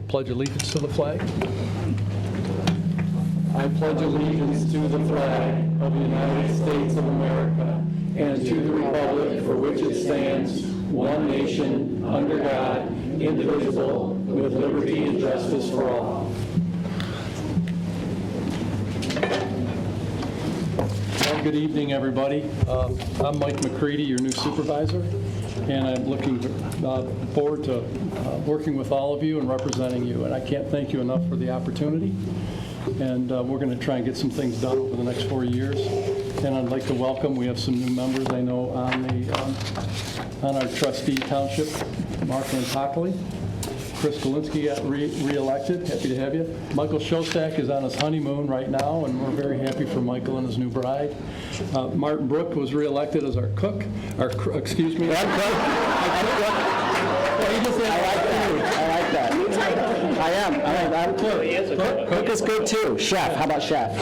pledge allegiance to the flag. I pledge allegiance to the flag of the United States of America and to the republic for which it stands, one nation, under God, indivisible, with liberty and justice for all. Well, good evening, everybody. I'm Mike McCready, your new supervisor, and I'm looking forward to working with all of you and representing you. And I can't thank you enough for the opportunity. And we're going to try and get some things done over the next 4 years. And I'd like to welcome, we have some new members I know on our trustee township, Mark Lantockley. Chris Galinsky got re-elected. Happy to have you. Michael Shostak is on his honeymoon right now, and we're very happy for Michael and his new bride. Martin Brook was re-elected as our cook. Excuse me. I like that. I am. I'm cook is good too. Chef. How about chef?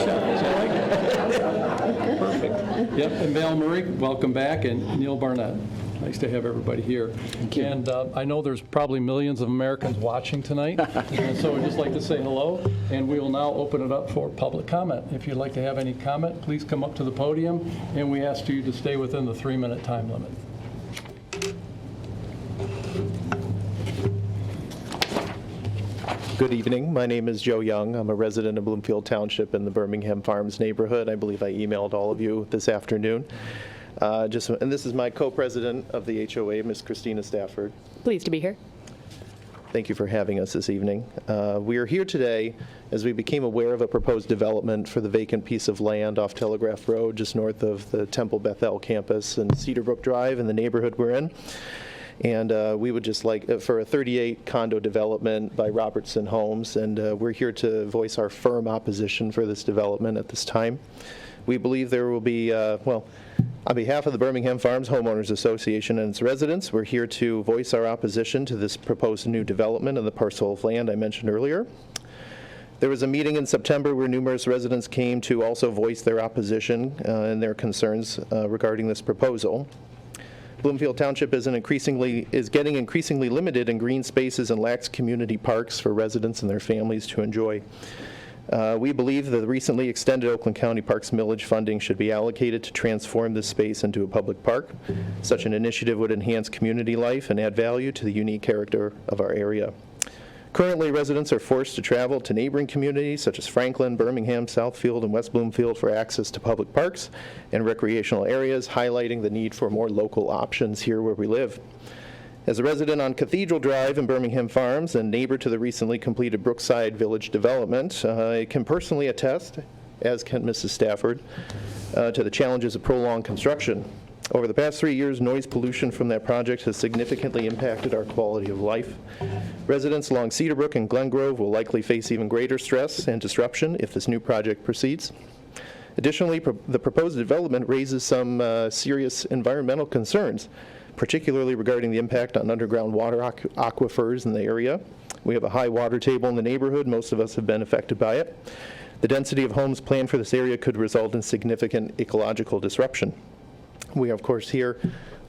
Perfect. Yep. And Val Murray, welcome back, and Neil Barnett. Nice to have everybody here. Thank you. And I know there's probably millions of Americans watching tonight, and so I'd just like to say hello, and we will now open it up for public comment. If you'd like to have any comment, please come up to the podium, and we ask you to stay within the 3-minute time limit. Good evening. My name is Joe Young. I'm a resident of Bloomfield Township in the Birmingham Farms neighborhood. I believe I emailed all of you this afternoon. And this is my co-president of the HOA, Ms. Christina Stafford. Pleased to be here. Thank you for having us this evening. We are here today as we became aware of a proposed development for the vacant piece of land off Telegraph Road, just north of the Temple Bethel campus and Cedar Brook Drive in the neighborhood we're in. And we would just like, for a 38 condo development by Robertson Homes, and we're here to voice our firm opposition for this development at this time. We believe there will be, on behalf of the Birmingham Farms Homeowners Association and its residents, we're here to voice our opposition to this proposed new development of the parcel of land I mentioned earlier. There was a meeting in September where numerous residents came to also voice their opposition and their concerns regarding this proposal. Bloomfield Township is getting increasingly limited in green spaces and lacks community parks for residents and their families to enjoy. We believe that the recently extended Oakland County Parks millage funding should be allocated to transform this space into a public park. Such an initiative would enhance community life and add value to the unique character of our area. Currently, residents are forced to travel to neighboring communities such as Franklin, Birmingham, Southfield, and West Bloomfield for access to public parks and recreational areas, highlighting the need for more local options here where we live. As a resident on Cathedral Drive in Birmingham Farms and neighbor to the recently completed Brookside Village development, I can personally attest, as can Mrs. Stafford, to the challenges of prolonged construction. Over the past 3 years, noise pollution from that project has significantly impacted our quality of life. Residents along Cedarbrook and Glen Grove will likely face even greater stress and disruption if this new project proceeds. Additionally, the proposed development raises some serious environmental concerns, particularly regarding the impact on underground water aquifers in the area. We have a high water table in the neighborhood. Most of us have been affected by it. The density of homes planned for this area could result in significant ecological disruption. We are, of course, here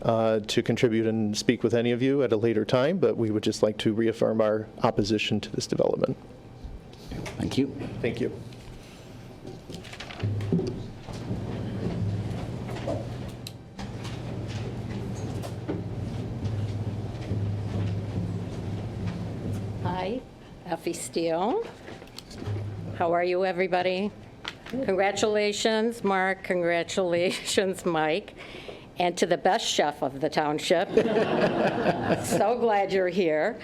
to contribute and speak with any of you at a later time, but we would just like to reaffirm our opposition to this development. Thank you. Thank you. Hi, Effie Steele. How are you, everybody? Congratulations, Mark. Congratulations, Mike. And to the best chef of the township. So glad you're here.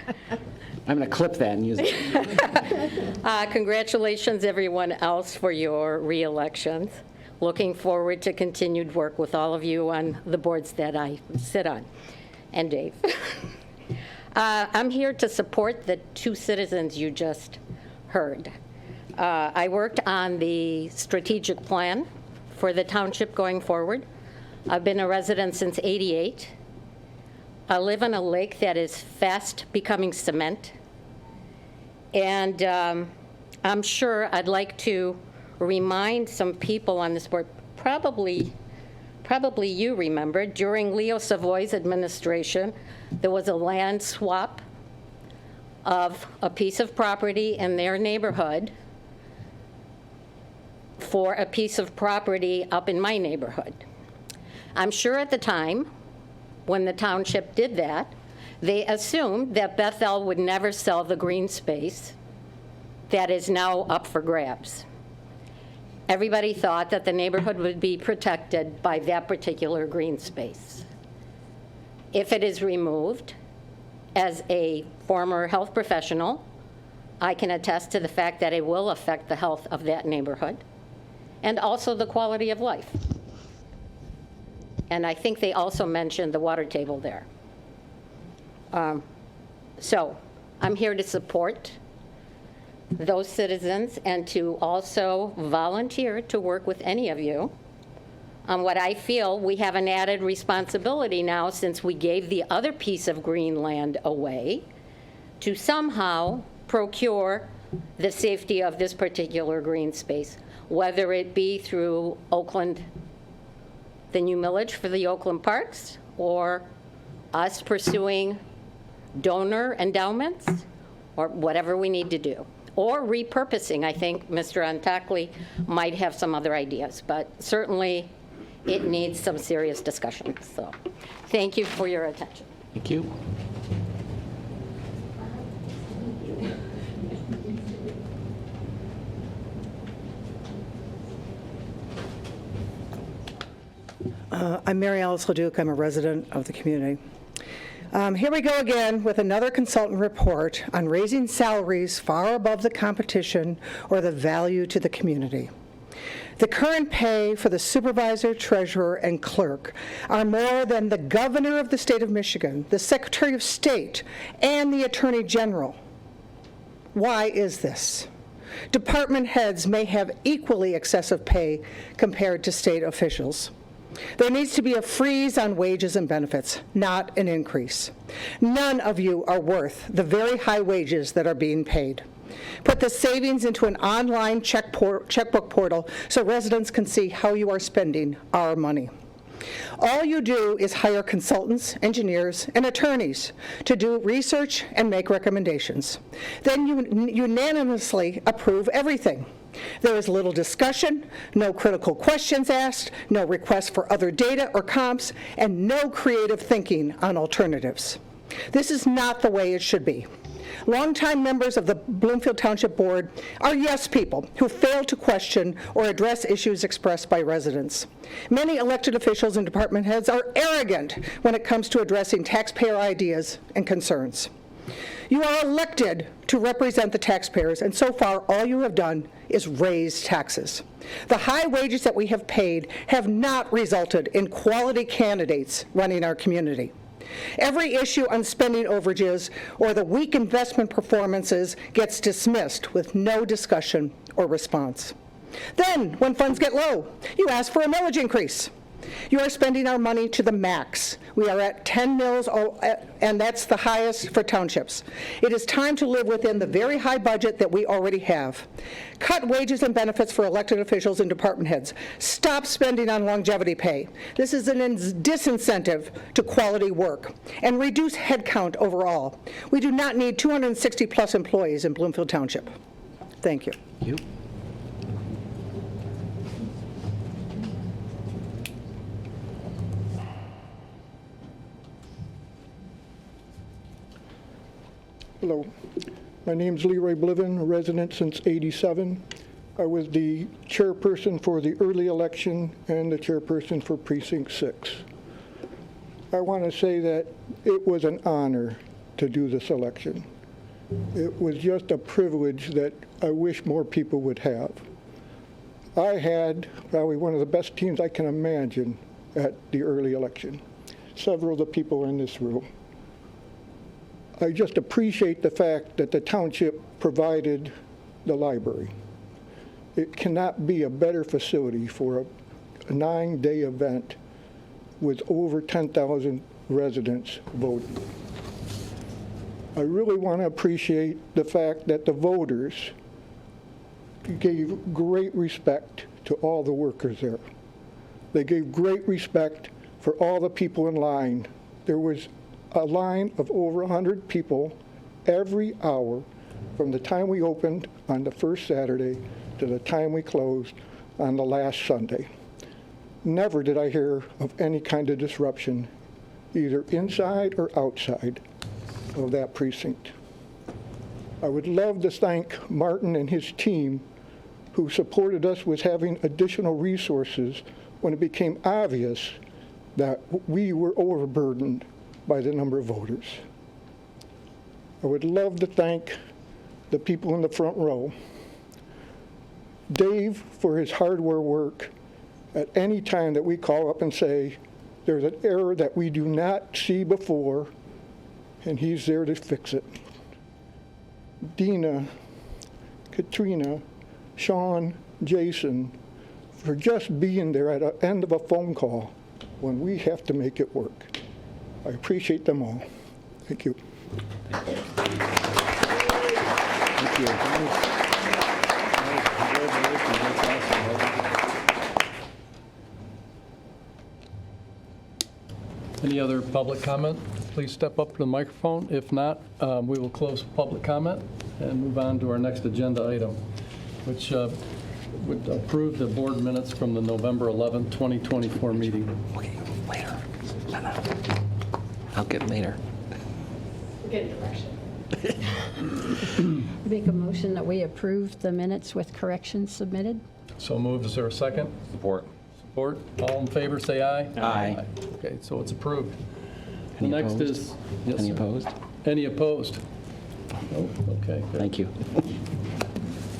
I'm going to clip that and use it. Congratulations, everyone else, for your re-elections. Looking forward to continued work with all of you on the boards that I sit on. And Dave. I'm here to support the two citizens you just heard. I worked on the strategic plan for the township going forward. I've been a resident since '88. I live on a lake that is fast becoming cement. And I'm sure I'd like to remind some people on this board, probably you remember, during Leo Savoy's administration, there was a land swap of a piece of property in their neighborhood for a piece of property up in my neighborhood. I'm sure at the time, when the township did that, they assumed that Bethel would never sell the green space that is now up for grabs. Everybody thought that the neighborhood would be protected by that particular green space. If it is removed, as a former health professional, I can attest to the fact that it will affect the health of that neighborhood and also the quality of life. And I think they also mentioned the water table there. So I'm here to support those citizens and to also volunteer to work with any of you on what I feel we have an added responsibility now, since we gave the other piece of green land away, to somehow procure the safety of this particular green space, whether it be through Oakland, the new millage for the Oakland Parks, or us pursuing donor endowments, or whatever we need to do. Or repurposing. I think Mr. Antakli might have some other ideas, but certainly it needs some serious discussion. So thank you for your attention. Thank you. I'm Mary Alice LeDuc. I'm a resident of the community. Here we go again with another consultant report on raising salaries far above the competition or the value to the community. The current pay for the supervisor, treasurer, and clerk are more than the governor of the state of Michigan, the secretary of state, and the attorney general. Why is this? Department heads may have equally excessive pay compared to state officials. There needs to be a freeze on wages and benefits, not an increase. None of you are worth the very high wages that are being paid. Put the savings into an online checkbook portal so residents can see how you are spending our money. All you do is hire consultants, engineers, and attorneys to do research and make recommendations. Then you unanimously approve everything. There is little discussion, no critical questions asked, no requests for other data or comps, and no creative thinking on alternatives. This is not the way it should be. Longtime members of the Bloomfield Township Board are yes people who fail to question or address issues expressed by residents. Many elected officials and department heads are arrogant when it comes to addressing taxpayer ideas and concerns. You are elected to represent the taxpayers, and so far all you have done is raise taxes. The high wages that we have paid have not resulted in quality candidates running our community. Every issue on spending overages or the weak investment performances gets dismissed with no discussion or response. Then, when funds get low, you ask for a millage increase. You are spending our money to the max. We are at 10 mills, and that's the highest for townships. It is time to live within the very high budget that we already have. Cut wages and benefits for elected officials and department heads. Stop spending on longevity pay. This is a disincentive to quality work. And reduce headcount overall. We do not need 260-plus employees in Bloomfield Township. Thank you. You. Hello, my name's Leroy Bliven, a resident since '87. I was the chairperson for the early election and the chairperson for Precinct 6. I want to say that it was an honor to do this election. It was just a privilege that I wish more people would have. I had probably one of the best teams I can imagine at the early election. Several of the people in this room. I just appreciate the fact that the township provided the library. It cannot be a better facility for a 9-day event with over 10,000 residents voting. I really want to appreciate the fact that the voters gave great respect to all the workers there. They gave great respect for all the people in line. There was a line of over 100 people every hour from the time we opened on the first Saturday to the time we closed on the last Sunday. Never did I hear of any kind of disruption, either inside or outside of that precinct. I would love to thank Martin and his team who supported us with having additional resources when it became obvious that we were overburdened by the number of voters. I would love to thank the people in the front row. Dave for his hardware work at any time that we call up and say, there's an error that we do not see before, and he's there to fix it. Dina, Katrina, Sean, Jason, for just being there at the end of a phone call when we have to make it work. I appreciate them all. Thank you. Thank you. Any other public comment? Please step up to the microphone. If not, we will close public comment and move on to our next agenda item, which would approve the board minutes from the November 11, 2024 meeting. Okay, later. No. I'll get later. Get direction. Make a motion that we approve the minutes with corrections submitted. So moved. Is there a second? Support. Support. All in favor, say aye. Aye. Okay, so it's approved. The Any next opposed? is... Yes, Any sir. opposed? Any opposed? Nope, okay. good. Thank you.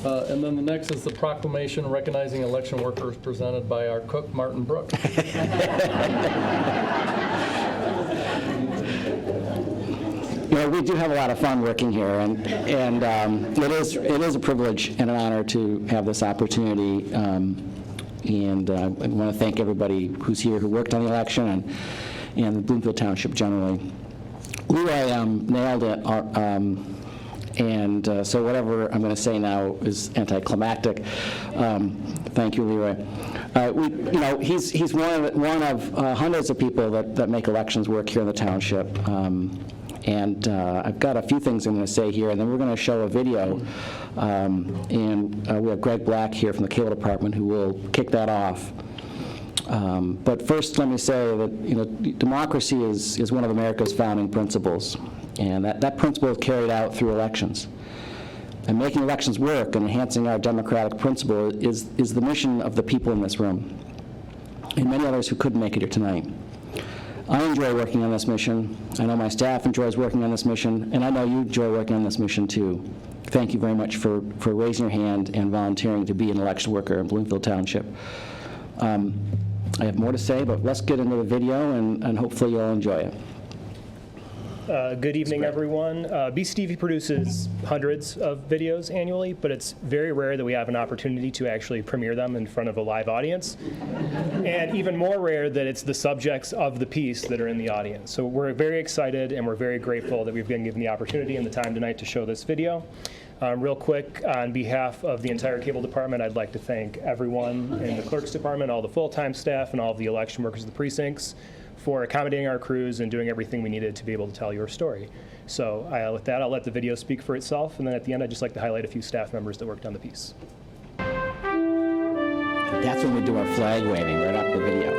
And then the next is the proclamation recognizing election workers presented by our cook, Martin Brook. You know, we do have a lot of fun working here, and it is a privilege and an honor to have this opportunity. And I want to thank everybody who's here who worked on the election and Bloomfield Township generally. Leroy nailed it, so whatever I'm going to say now is anticlimactic. Thank you, Leroy. He's one of hundreds of people that make elections work here in the township. And I've got a few things I'm going to say here, and then we're going to show a video. And we have Greg Black here from the Cable Department who will kick that off. But first, let me say that democracy is one of America's founding principles, and that principle is carried out through elections. And making elections work and enhancing our democratic principle is the mission of the people in this room, and many others who couldn't make it here tonight. I enjoy working on this mission. I know my staff enjoys working on this mission, and I know you enjoy working on this mission too. Thank you very much for raising your hand and volunteering to be an election worker in Bloomfield Township. I have more to say, but let's get into the video, and hopefully you'll enjoy it. Good evening, everyone. BCTV produces hundreds of videos annually, but it's very rare that we have an opportunity to actually premiere them in front of a live audience. And even more rare that it's the subjects of the piece that are in the audience. So we're very excited and we're very grateful that we've been given the opportunity and the time tonight to show this video. Real quick, on behalf of the entire cable department, I'd like to thank everyone in the clerk's department, all the full-time staff, and all of the election workers of the precincts for accommodating our crews and doing everything we needed to be able to tell your story. So with that, I'll let the video speak for itself, and then at the end, I'd just like to highlight a few staff members that worked on the piece. That's when we do our flag waving right after the video.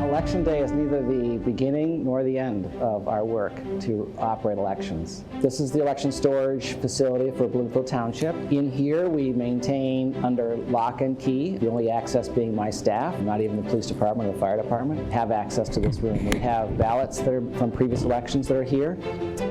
Election day is neither the beginning nor the end of our work to operate elections. This is the election storage facility for Bloomfield Township. In here, we maintain under lock and key, the only access being my staff, not even the police department or the fire department, have access to this room. We have ballots that are from previous elections that are here,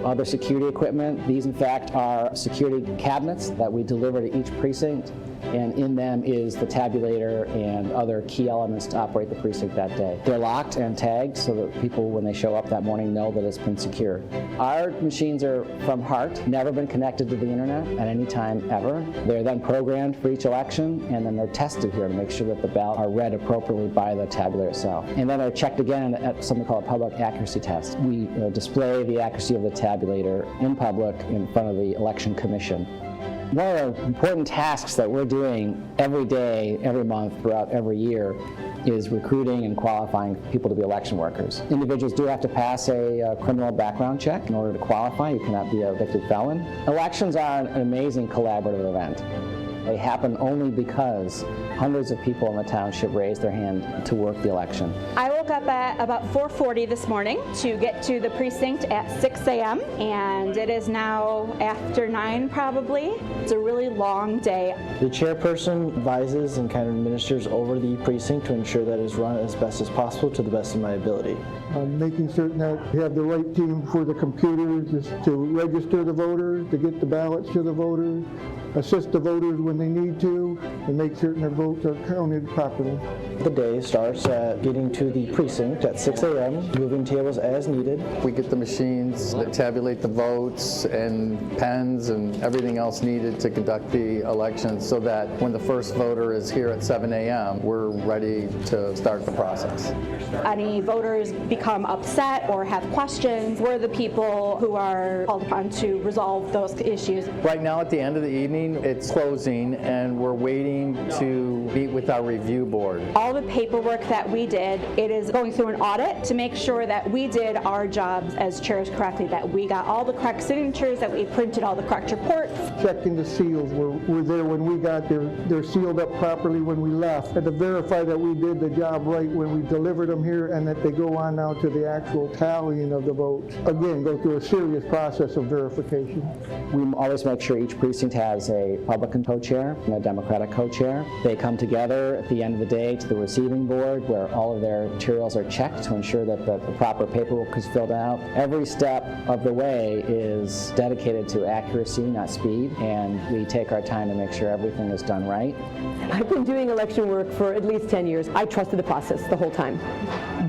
other security equipment. These, in fact, are security cabinets that we deliver to each precinct, and in them is the tabulator and other key elements to operate the precinct that day. They're locked and tagged so that people, when they show up that morning, know that it's been secured. Our machines are from Hart, never been connected to the internet at any time ever. They're then programmed for each election, and then they're tested here to make sure that the ballots are read appropriately by the tabulator itself. And then they're checked again at something called a public accuracy test. We display the accuracy of the tabulator in public in front of the election commission. One of the important tasks that we're doing every day, every month, throughout every year is recruiting and qualifying people to be election workers. Individuals do have to pass a criminal background check in order to qualify. You cannot be a convicted felon. Elections are an amazing collaborative event. They happen only because hundreds of people in the township raised their hand to work the election. I woke up at about 4:40 this morning to get to the precinct at 6 a.m. and it is now after 9 probably. It's a really long day. The chairperson advises and kind of administers over the precinct to ensure that it is run as best as possible to the best of my ability. Making certain that we have the right team for the computers to register the voters, to get the ballots to the voters, assist the voters when they need to, and make certain their votes are counted properly. The day starts at getting to the precinct at 6 a.m., moving tables as needed. We get the machines that tabulate the votes and pens and everything else needed to conduct the election so that when the first voter is here at 7 a.m., we're ready to start the process. Any voters become upset or have questions, we're the people who are called upon to resolve those issues. Right now at the end of the evening, it's closing and we're waiting to meet with our review board. All the paperwork that we did, it is going through an audit to make sure that we did our jobs as chairs correctly, that we got all the correct signatures, that we printed all the correct reports. Checking the seals were there when we got there. They're sealed up properly when we left. Had to verify that we did the job right when we delivered them here and that they go on now to the actual tallying of the votes. Again, go through a serious process of verification. We always make sure each precinct has a Republican co-chair and a Democratic co-chair. They come together at the end of the day to the receiving board where all of their materials are checked to ensure that the proper paperwork is filled out. Every step of the way is dedicated to accuracy, not speed, and we take our time to make sure everything is done right. I've been doing election work for at least 10 years. I trusted the process the whole time.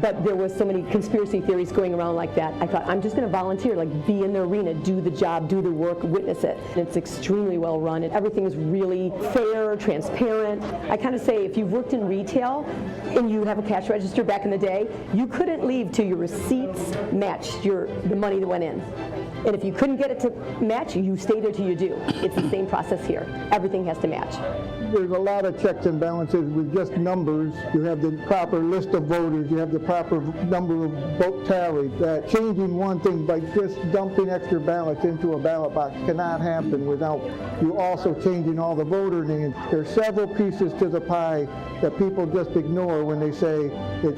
But there was so many conspiracy theories going around like that. I thought, I'm just going to volunteer, like be in the arena, do the job, do the work, witness it. And it's extremely well run, and everything is really fair, transparent. I kind of say if you've worked in retail and you have a cash register back in the day, you couldn't leave till your receipts matched the money that went in. And if you couldn't get it to match, you stay there till you do. It's the same process here. Everything has to match. There's a lot of checks and balances with just numbers. You have the proper list of voters. You have the proper number of vote tallied. That changing one thing by just dumping extra ballots into a ballot box cannot happen without you also changing all the voter names. There's several pieces to the pie that people just ignore when they say that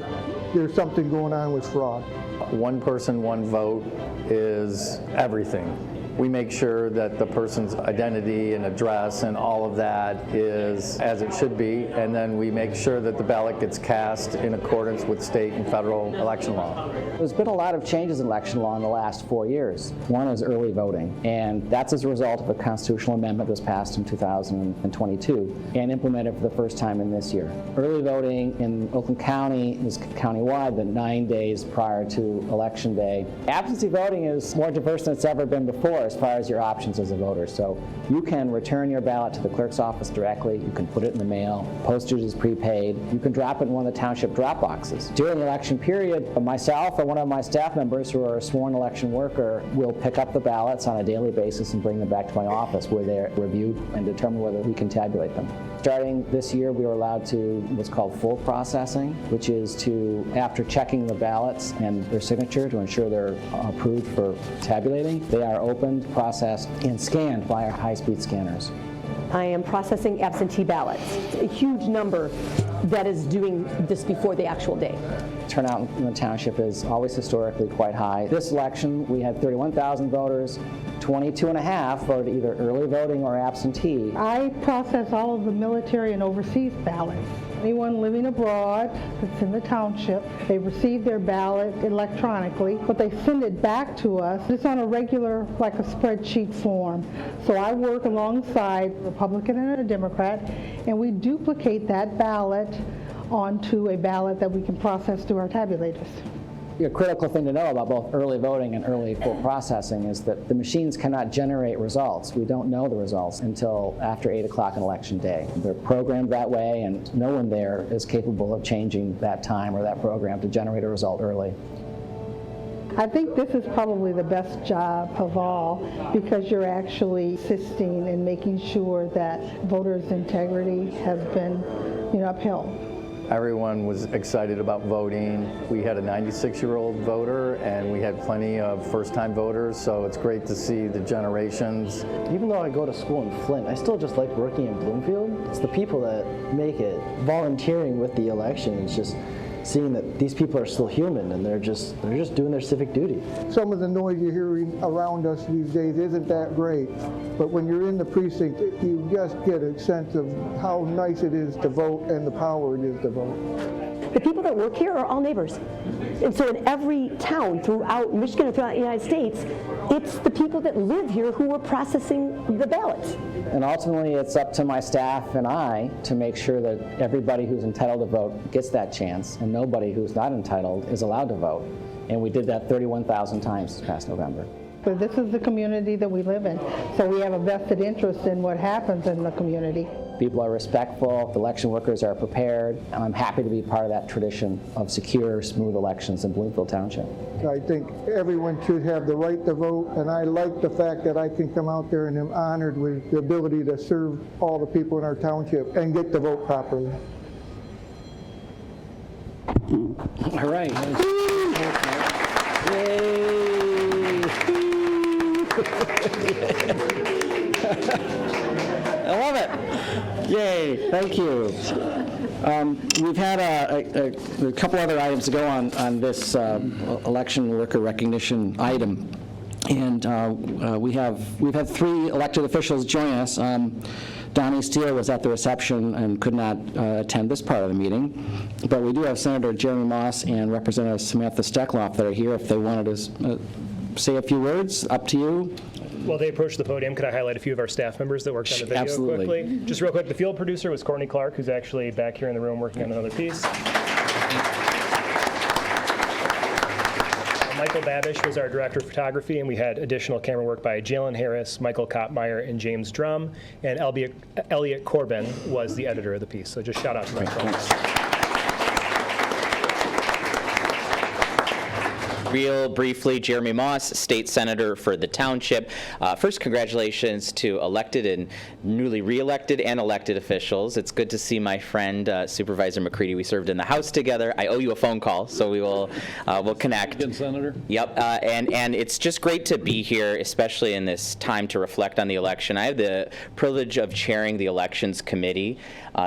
there's something going on with fraud. One person, one vote is everything. We make sure that the person's identity and address and all of that is as it should be, and then we make sure that the ballot gets cast in accordance with state and federal election law. There's been a lot of changes in election law in the last 4 years. One is early voting, and that's as a result of a constitutional amendment that was passed in 2022 and implemented for the first time in this year. Early voting in Oakland County is countywide, but 9 days prior to Election Day. Absentee voting is more diverse than it's ever been before as far as your options as a voter. So you can return your ballot to the clerk's office directly. You can put it in the mail. Postage is prepaid. You can drop it in one of the township drop boxes. During the election period, myself or one of my staff members who are a sworn election worker will pick up the ballots on a daily basis and bring them back to my office where they're reviewed and determine whether we can tabulate them. Starting this year, we are allowed to what's called full processing, which is to, after checking the ballots and their signature to ensure they're approved for tabulating, they are opened, processed, and scanned by our high-speed scanners. I am processing absentee ballots. A huge number that is doing this before the actual day. Turnout in the township is always historically quite high. This election, we had 31,000 voters. 22.5 voted either early voting or absentee. I process all of the military and overseas ballots. Anyone living abroad that's in the township, they receive their ballot electronically, but they send it back to us. It's on a regular, like a spreadsheet form. So I work alongside a Republican and a Democrat, and we duplicate that ballot onto a ballot that we can process through our tabulators. A critical thing to know about both early voting and early full processing is that the machines cannot generate results. We don't know the results until after 8 o'clock on election day. They're programmed that way, and no one there is capable of changing that time or that program to generate a result early. I think this is probably the best job of all because you're actually assisting and making sure that voters' integrity has been, upheld. Everyone was excited about voting. We had a 96-year-old voter, and we had plenty of first-time voters, so it's great to see the generations. Even though I go to school in Flint, I still just like working in Bloomfield. It's the people that make it. Volunteering with the election is just seeing that these people are still human and they're just doing their civic duty. Some of the noise you're hearing around us these days isn't that great, but when you're in the precinct, you just get a sense of how nice it is to vote and the power it is to vote. The people that work here are all neighbors. And so in every town throughout Michigan and throughout the United States, it's the people that live here who are processing the ballots. And ultimately, it's up to my staff and I to make sure that everybody who's entitled to vote gets that chance, and nobody who's not entitled is allowed to vote. And we did that 31,000 times this past November. But this is the community that we live in, so we have a vested interest in what happens in the community. People are respectful, the election workers are prepared, and I'm happy to be part of that tradition of secure, smooth elections in Bloomfield Township. I think everyone should have the right to vote, and I like the fact that I can come out there and am honored with the ability to serve all the people in our township and get to vote properly. All right. Yay! I love it. Yay, thank you. We've had a couple other items to go on this election worker recognition item. And we've had 3 elected officials join us. Donnie Steele was at the reception and could not attend this part of the meeting. But we do have Senator Jeremy Moss and Representative Samantha Steckloff that are here if they wanted to say a few words. Up to you. While they approach the podium, could I highlight a few of our staff members that worked on the video Absolutely. quickly? Just real quick, the field producer was Courtney Clark, who's actually back here in the room working on another piece. Michael Babish was our director of photography, and we had additional camera work by Jalen Harris, Michael Koppmeyer, and James Drum. And Elliot Corbin was the editor of the piece. So just shout out to my folks. Real briefly, Jeremy Moss, state senator for the township. First, congratulations to elected and newly re-elected and elected officials. It's good to see my friend Supervisor McCready. We served in the House together. I owe you a phone call, so we will we'll connect. Again, Senator. Yep, and it's just great to be here, especially in this time to reflect on the election. I have the privilege of chairing the Elections Committee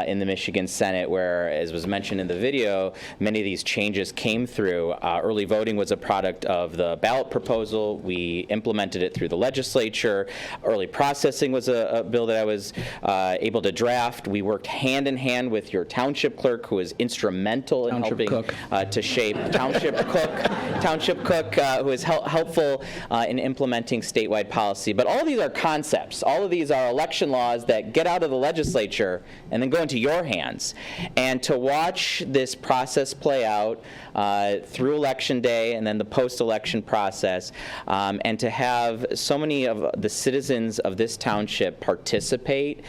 in the Michigan Senate, where, as was mentioned in the video, many of these changes came through. Early voting was a product of the ballot proposal. We implemented it through the legislature. Early processing was a bill that I was able to draft. We worked hand in hand with your township clerk, who was instrumental in helping to shape township cook, who is helpful in implementing statewide policy. But all of these are concepts. All of these are election laws that get out of the legislature and then go into your hands. And to watch this process play out through Election Day and then the post-election process, and to have so many of the citizens of this township participate,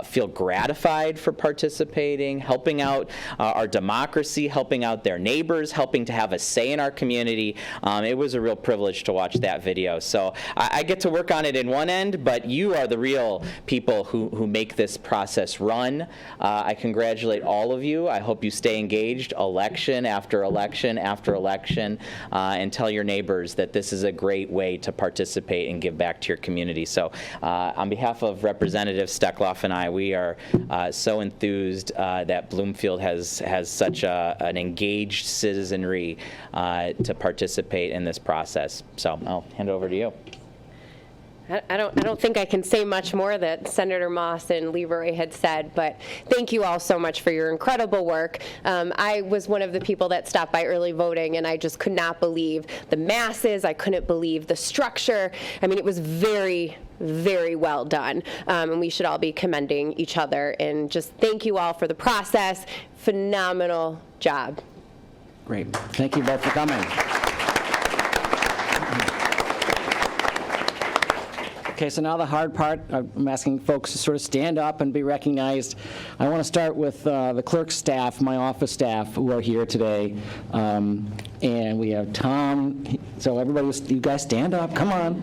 feel gratified for participating, helping out our democracy, helping out their neighbors, helping to have a say in our community. It was a real privilege to watch that video. So I get to work on it in one end, but you are the real people who make this process run. I congratulate all of you. I hope you stay engaged election after election after election, and tell your neighbors that this is a great way to participate and give back to your community. So on behalf of Representative Steckloff and I, we are so enthused that Bloomfield has such an engaged citizenry to participate in this process. So I'll hand it over to you. I don't think I can say much more that Senator Moss and Leroy had said, but thank you all so much for your incredible work. I was one of the people that stopped by early voting, and I just could not believe the masses. I couldn't believe the structure. I mean, it was very, very well done, and we should all be commending each other. And just thank you all for the process. Phenomenal job. Great. Thank you both for coming. Okay, so now the hard part. I'm asking folks to sort of stand up and be recognized. I want to start with the clerk's staff, my office staff, who are here today. And we have Tom. So everybody, you guys stand up. Come on.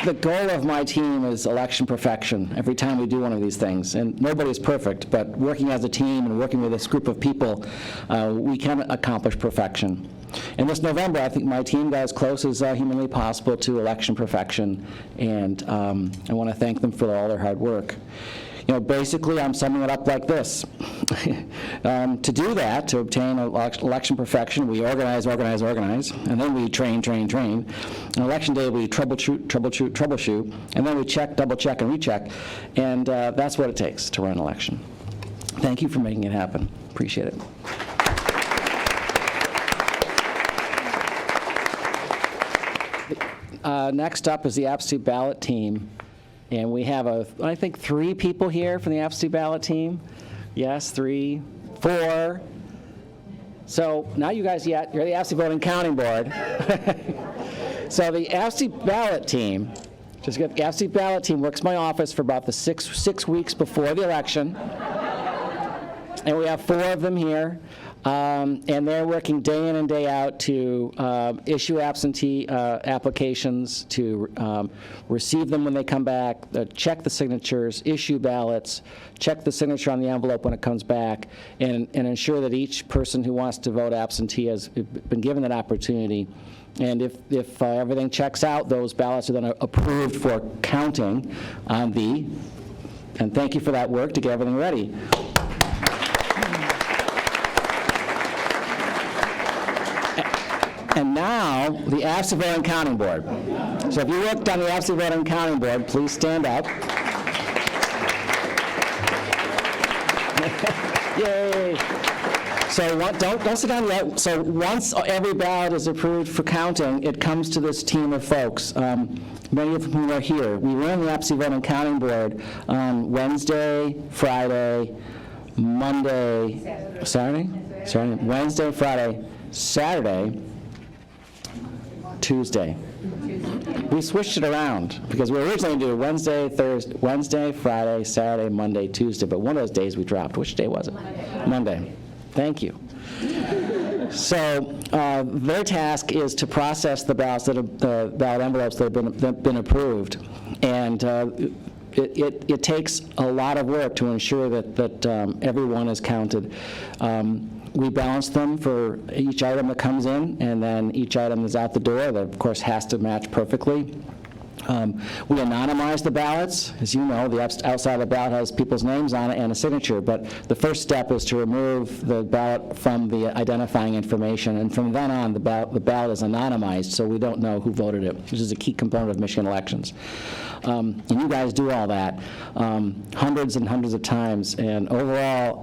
The goal of my team is election perfection every time we do one of these things. And nobody's perfect, but working as a team and working with this group of people, we can accomplish perfection. And this November, I think my team got as close as humanly possible to election perfection, and I want to thank them for all their hard work. You know, basically, I'm summing it up like this. To do that, to obtain election perfection, we organize, and then we train. On election day, we troubleshoot, and then we check, double check, and recheck, and that's what it takes to run an election. Thank you for making it happen. Appreciate it. Next up is the absentee ballot team. And we have, I think, 3 people here from the absentee ballot team. Yes, 3, 4. So now you guys, you're the absentee voting counting board. So the absentee ballot team, the absentee ballot team works in my office for about the six weeks before the election. And we have 4 of them here. And they're working day in and day out to issue absentee applications, to receive them when they come back, check the signatures, issue ballots, check the signature on the envelope when it comes back, and ensure that each person who wants to vote absentee has been given that opportunity. And if everything checks out, those ballots are then approved for counting on and thank you for that work to get everything ready. And now, the absentee voting counting board. So if you worked on the absentee voting counting board, please stand up. Yay! So don't sit down yet. So once every ballot is approved for counting, it comes to this team of folks, many of whom are here. We run the absentee voting counting board on Wednesday, Friday, Monday, Saturday, Wednesday, Friday, Saturday, Tuesday. We switched it around because we were originally going to do Wednesday, Friday, Saturday, Monday, Tuesday, but one of those days we dropped. Which day was it? Monday. Thank you. So their task is to process the ballots the ballot envelopes that have been approved, and it takes a lot of work to ensure that everyone is counted. We balance them for each item that comes in, and then each item that's out the door that, of course, has to match perfectly. We anonymize the ballots. As you know, the outside of the ballot has people's names on it and a signature, but the first step is to remove the ballot from the identifying information, and from then on, the ballot is anonymized, so we don't know who voted it, which is a key component of Michigan elections. And you guys do all that hundreds and hundreds of times, and overall,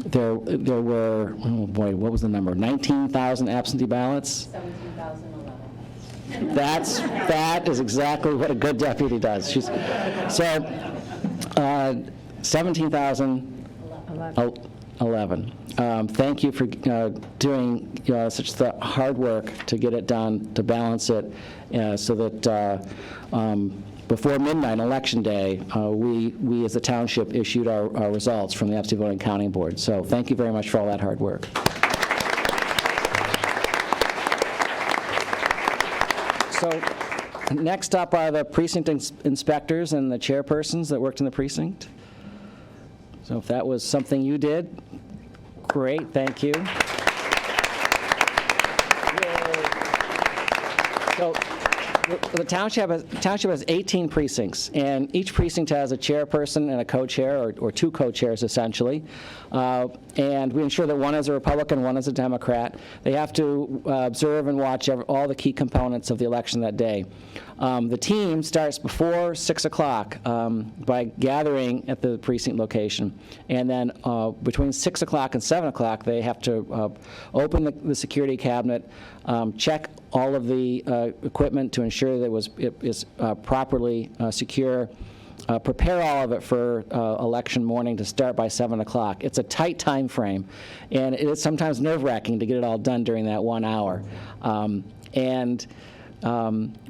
there were, oh boy, what was the number? 19,000 absentee ballots? 17,011. That is exactly what a good deputy does. 17,011. Thank you for doing such the hard work to get it done, to balance it, so that before midnight, Election Day, we as a township issued our results from the absentee voting counting board. So thank you very much for all that hard work. So next up are the precinct inspectors and the chairpersons that worked in the precinct. So if that was something you did, great, thank you. Yay. So the township has 18 precincts, and each precinct has a chairperson and a co-chair, or 2 co-chairs essentially. And we ensure that one is a Republican, one is a Democrat. They have to observe and watch all the key components of the election that day. The team starts before 6 o'clock by gathering at the precinct location. And then between 6 o'clock and 7 o'clock, they have to open the security cabinet, check all of the equipment to ensure that it is properly secure, prepare all of it for election morning to start by 7 o'clock. It's a tight time frame, and it is sometimes nerve-wracking to get it all done during that 1 hour.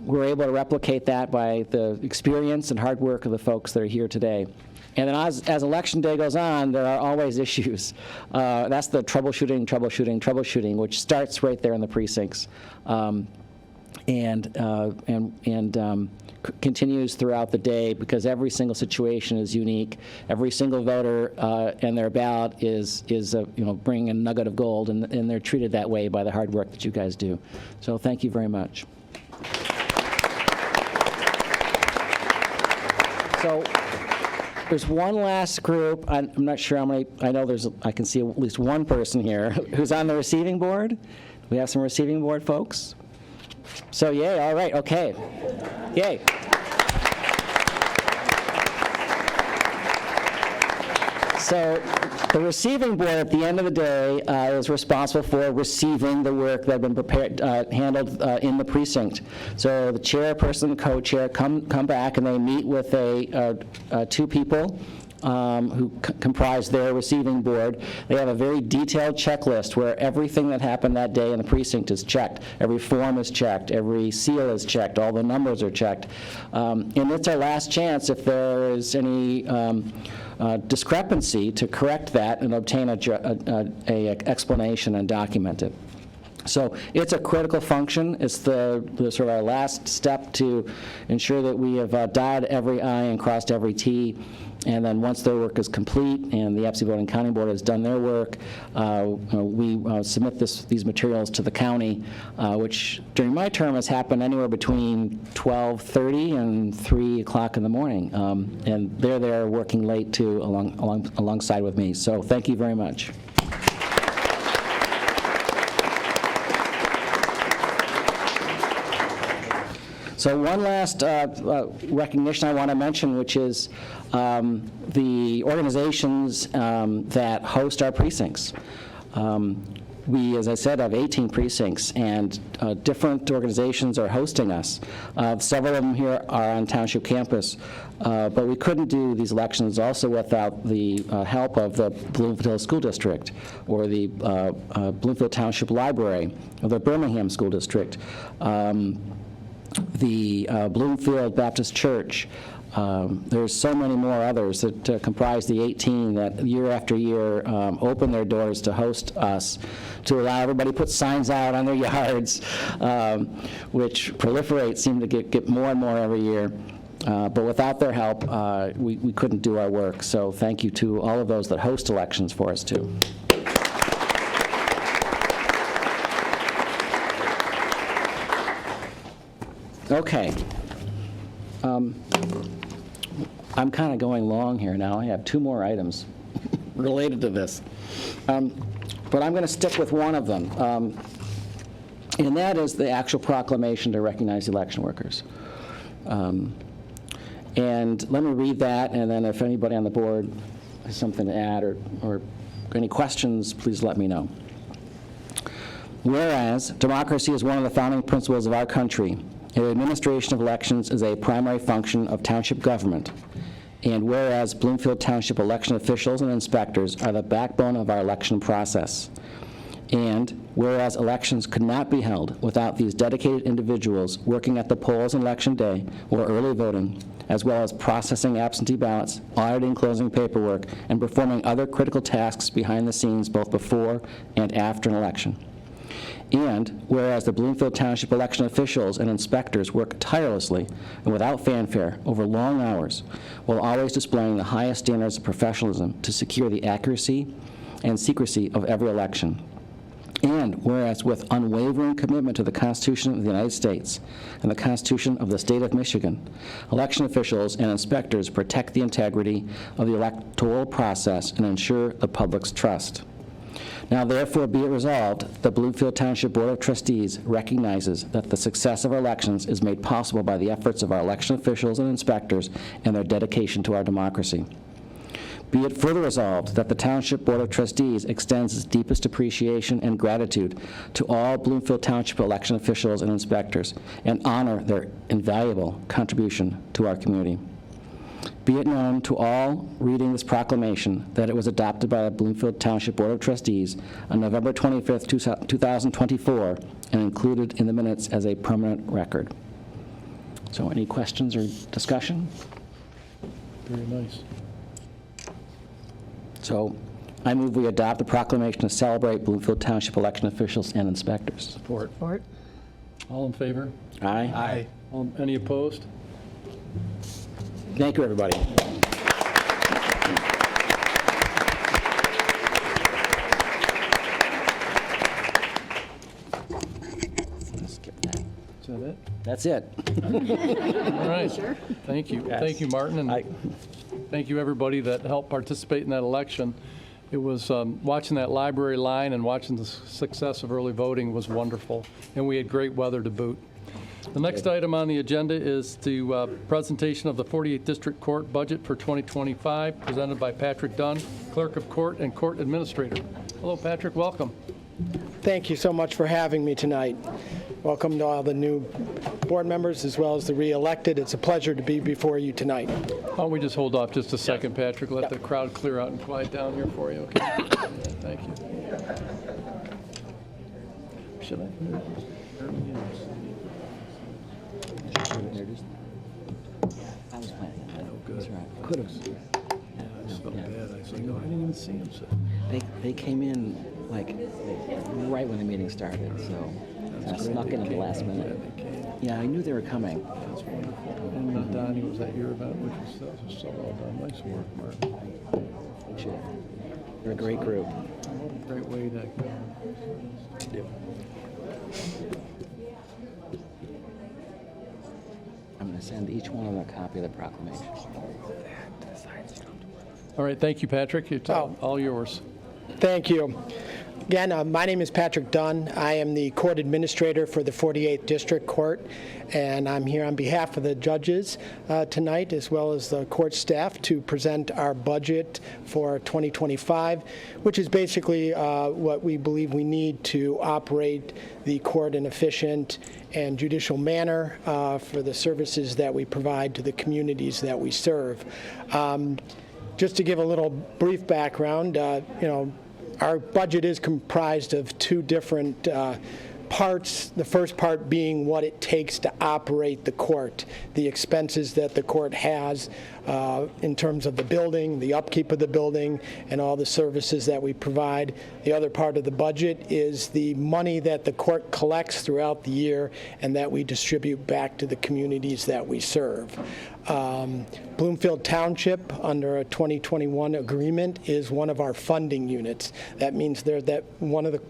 We're able to replicate that by the experience and hard work of the folks that are here today. And then as election day goes on, there are always issues. That's the troubleshooting, which starts right there in the precincts. Continues throughout the day, because every single situation is unique. Every single voter and their ballot is bringing a nugget of gold, and they're treated that way by the hard work that you guys do. So thank you very much. So there's one last group. I'm not sure how many. I know I can see at least one person here who's on the receiving board. We have some receiving board folks. So yay, all right, okay. Yay. So the receiving board at the end of the day is responsible for receiving the work that had been handled in the precinct. So the chairperson and co-chair come back, and they meet with two people who comprise their receiving board. They have a very detailed checklist where everything that happened that day in the precinct is checked. Every form is checked. Every seal is checked. All the numbers are checked. And it's our last chance, if there is any discrepancy, to correct that and obtain a explanation and document it. So it's a critical function. It's the sort of our last step to ensure that we have dotted every I and crossed every T. And then once their work is complete and the Epsom Voting County Board has done their work, we submit these materials to the county, which during my term has happened anywhere between 12:30 and 3 o'clock in the morning. And they're there working late too, alongside with me. So thank you very much. So one last recognition I want to mention, which is the organizations that host our precincts. We, as I said, have 18 precincts, and different organizations are hosting us. Several of them here are on township campus, but we couldn't do these elections also without the help of the Bloomfield School District, or the Bloomfield Township Library, or the Birmingham School District, the Bloomfield Baptist Church. There's so many more others that comprise the 18 that year after year open their doors to host us, to allow everybody to put signs out on their yards, which proliferate, seem to get more and more every year. But without their help, we couldn't do our work. So thank you to all of those that host elections for us, too. Okay. I'm kind of going long here now. I have two more items related to this. But I'm going to stick with one of them. And that is the actual proclamation to recognize election workers. And let me read that, and then if anybody on the board has something to add or any questions, please let me know. Whereas democracy is one of the founding principles of our country, and the administration of elections is a primary function of township government. And whereas Bloomfield Township election officials and inspectors are the backbone of our election process. And whereas elections could not be held without these dedicated individuals working at the polls on election day or early voting, as well as processing absentee ballots, auditing closing paperwork, and performing other critical tasks behind the scenes both before and after an election. And whereas the Bloomfield Township election officials and inspectors work tirelessly and without fanfare over long hours, while always displaying the highest standards of professionalism to secure the accuracy and secrecy of every election. And whereas with unwavering commitment to the Constitution of the United States and the Constitution of the State of Michigan, election officials and inspectors protect the integrity of the electoral process and ensure the public's trust. Now, therefore, be it resolved, the Bloomfield Township Board of Trustees recognizes that the success of our elections is made possible by the efforts of our election officials and inspectors and their dedication to our democracy. Be it further resolved that the Township Board of Trustees extends its deepest appreciation and gratitude to all Bloomfield Township election officials and inspectors and honor their invaluable contribution to our community. Be it known to all reading this proclamation that it was adopted by the Bloomfield Township Board of Trustees on November 25th, 2024, and included in the minutes as a permanent record. So any questions or discussion? Very nice. So I move we adopt the proclamation to celebrate Bloomfield Township election officials and inspectors. Support. Support. All in favor? Aye. Any opposed? Thank you, everybody. Skip that. Is that it? That's it. All right. Thank you. Yes. Thank you, Martin, and thank you, everybody that helped participate in that election. It was, watching that library line and watching the success of early voting was wonderful, and we had great weather to boot. The next item on the agenda is the presentation of the 48th District Court budget for 2025, presented by Patrick Dunn, Clerk of Court and Court Administrator. Hello, Patrick. Welcome. Thank you so much for having me tonight. Welcome to all the new board members as well as the re-elected. It's a pleasure to be before you tonight. Why don't we just hold off just a second, Patrick? Let the crowd clear out and quiet down here for you, okay? Thank you. Should I? I was planning on that. Oh, good. That's right. Could have. Yeah, I just felt bad. I said, no, I didn't even see him. So. They came in like right when the meeting started, so I snuck in at the last minute. Yeah, I knew they were coming. That's wonderful. And Donnie was at your event, which was so well done. Nice work, Martin. They're a great group. What a great way to do. I'm going to send each one of them a copy of the proclamation. All right, thank you, Patrick. It's all yours. Thank you. Again, my name is Patrick Dunn. I am the court administrator for the 48th District Court, and I'm here on behalf of the judges tonight, as well as the court staff, to present our budget for 2025, which is basically what we believe we need to operate the court in an efficient and judicial manner for the services that we provide to the communities that we serve. Just to give a little brief background, our budget is comprised of two different parts. The first part being what it takes to operate the court, the expenses that the court has in terms of the building, the upkeep of the building, and all the services that we provide. The other part of the budget is the money that the court collects throughout the year and that we distribute back to the communities that we serve. Bloomfield Township, under a 2021 agreement, is one of our funding units. That means they're one of the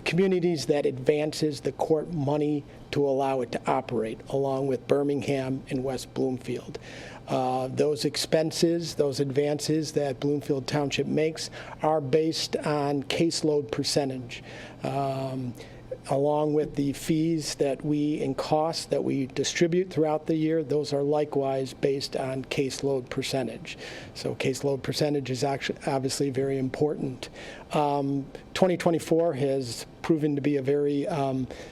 communities that advances the court money to allow it to operate, along with Birmingham and West Bloomfield. Those expenses, those advances that Bloomfield Township makes are based on caseload percentage. Along with the fees that and costs that we distribute throughout the year, those are likewise based on caseload percentage. So caseload percentage is actually obviously very important. 2024 has proven to be a very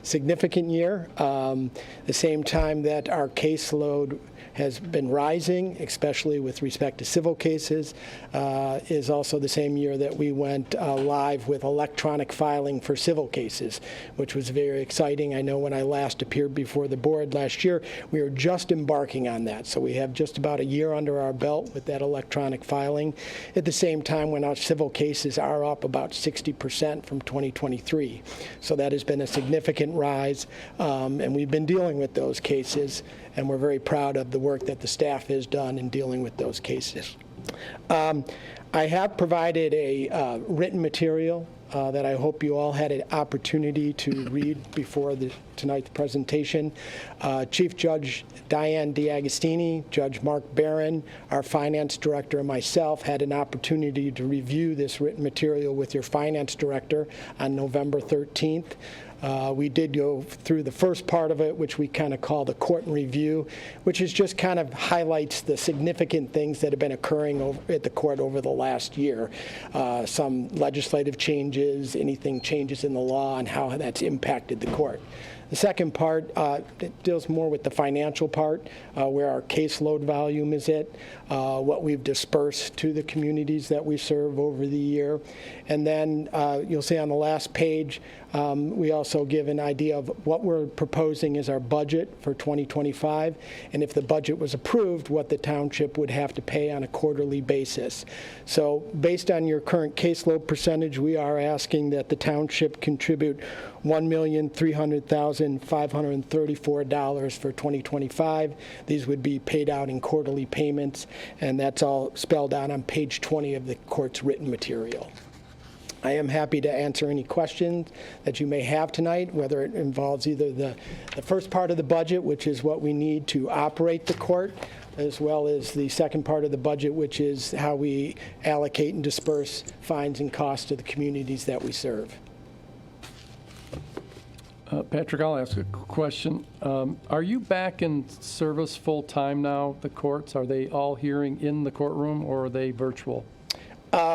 significant year. The same time that our caseload has been rising, especially with respect to civil cases, is also the same year that we went live with electronic filing for civil cases, which was very exciting. I know when I last appeared before the board last year, we were just embarking on that. So we have just about a year under our belt with that electronic filing. At the same time, when our civil cases are up about 60% from 2023. So that has been a significant rise, and we've been dealing with those cases, and we're very proud of the work that the staff has done in dealing with those cases. I have provided a written material that I hope you all had an opportunity to read before tonight's presentation. Chief Judge Diane D'Agostini, Judge Mark Barron, our finance director, and myself had an opportunity to review this written material with your finance director on November 13th. We did go through the first part of it, which we kind of call the court and review, which is just kind of highlights the significant things that have been occurring at the court over the last year. Some legislative changes, anything changes in the law, and how that's impacted the court. The second part it deals more with the financial part, where our caseload volume is at, what we've dispersed to the communities that we serve over the year. And then you'll see on the last page, we also give an idea of what we're proposing as our budget for 2025, and if the budget was approved, what the township would have to pay on a quarterly basis. So based on your current caseload percentage, we are asking that the township contribute $1,300,534 for 2025. These would be paid out in quarterly payments, and that's all spelled out on page 20 of the court's written material. I am happy to answer any questions that you may have tonight, whether it involves either the first part of the budget, which is what we need to operate the court, as well as the second part of the budget, which is how we allocate and disperse fines and costs to the communities that we serve. Patrick, I'll ask a question. Are you back in service full-time now, the courts? Are they all hearing in the courtroom, or are they virtual?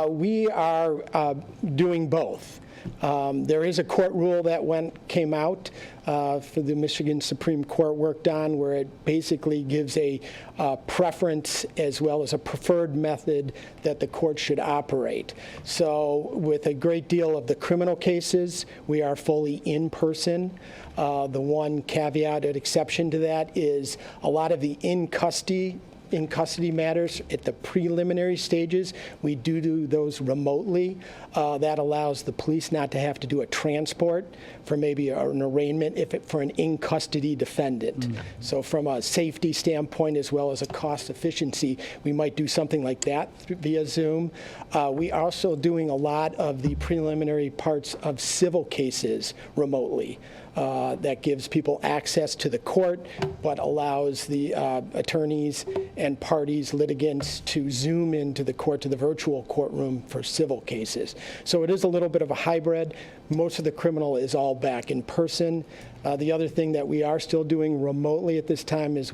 We are doing both. There is a court rule that came out for the Michigan Supreme Court worked on, where it basically gives a preference as well as a preferred method that the court should operate. So with a great deal of the criminal cases, we are fully in person. The one caveat and exception to that is a lot of the in custody matters at the preliminary stages. We do those remotely. That allows the police not to have to do a transport for maybe an arraignment for an in-custody defendant. So from a safety standpoint as well as a cost efficiency, we might do something like that via Zoom. We are also doing a lot of the preliminary parts of civil cases remotely. That gives people access to the court, but allows the attorneys and parties, litigants, to zoom into the court, to the virtual courtroom for civil cases. So it is a little bit of a hybrid. Most of the criminal is all back in person. The other thing that we are still doing remotely at this time is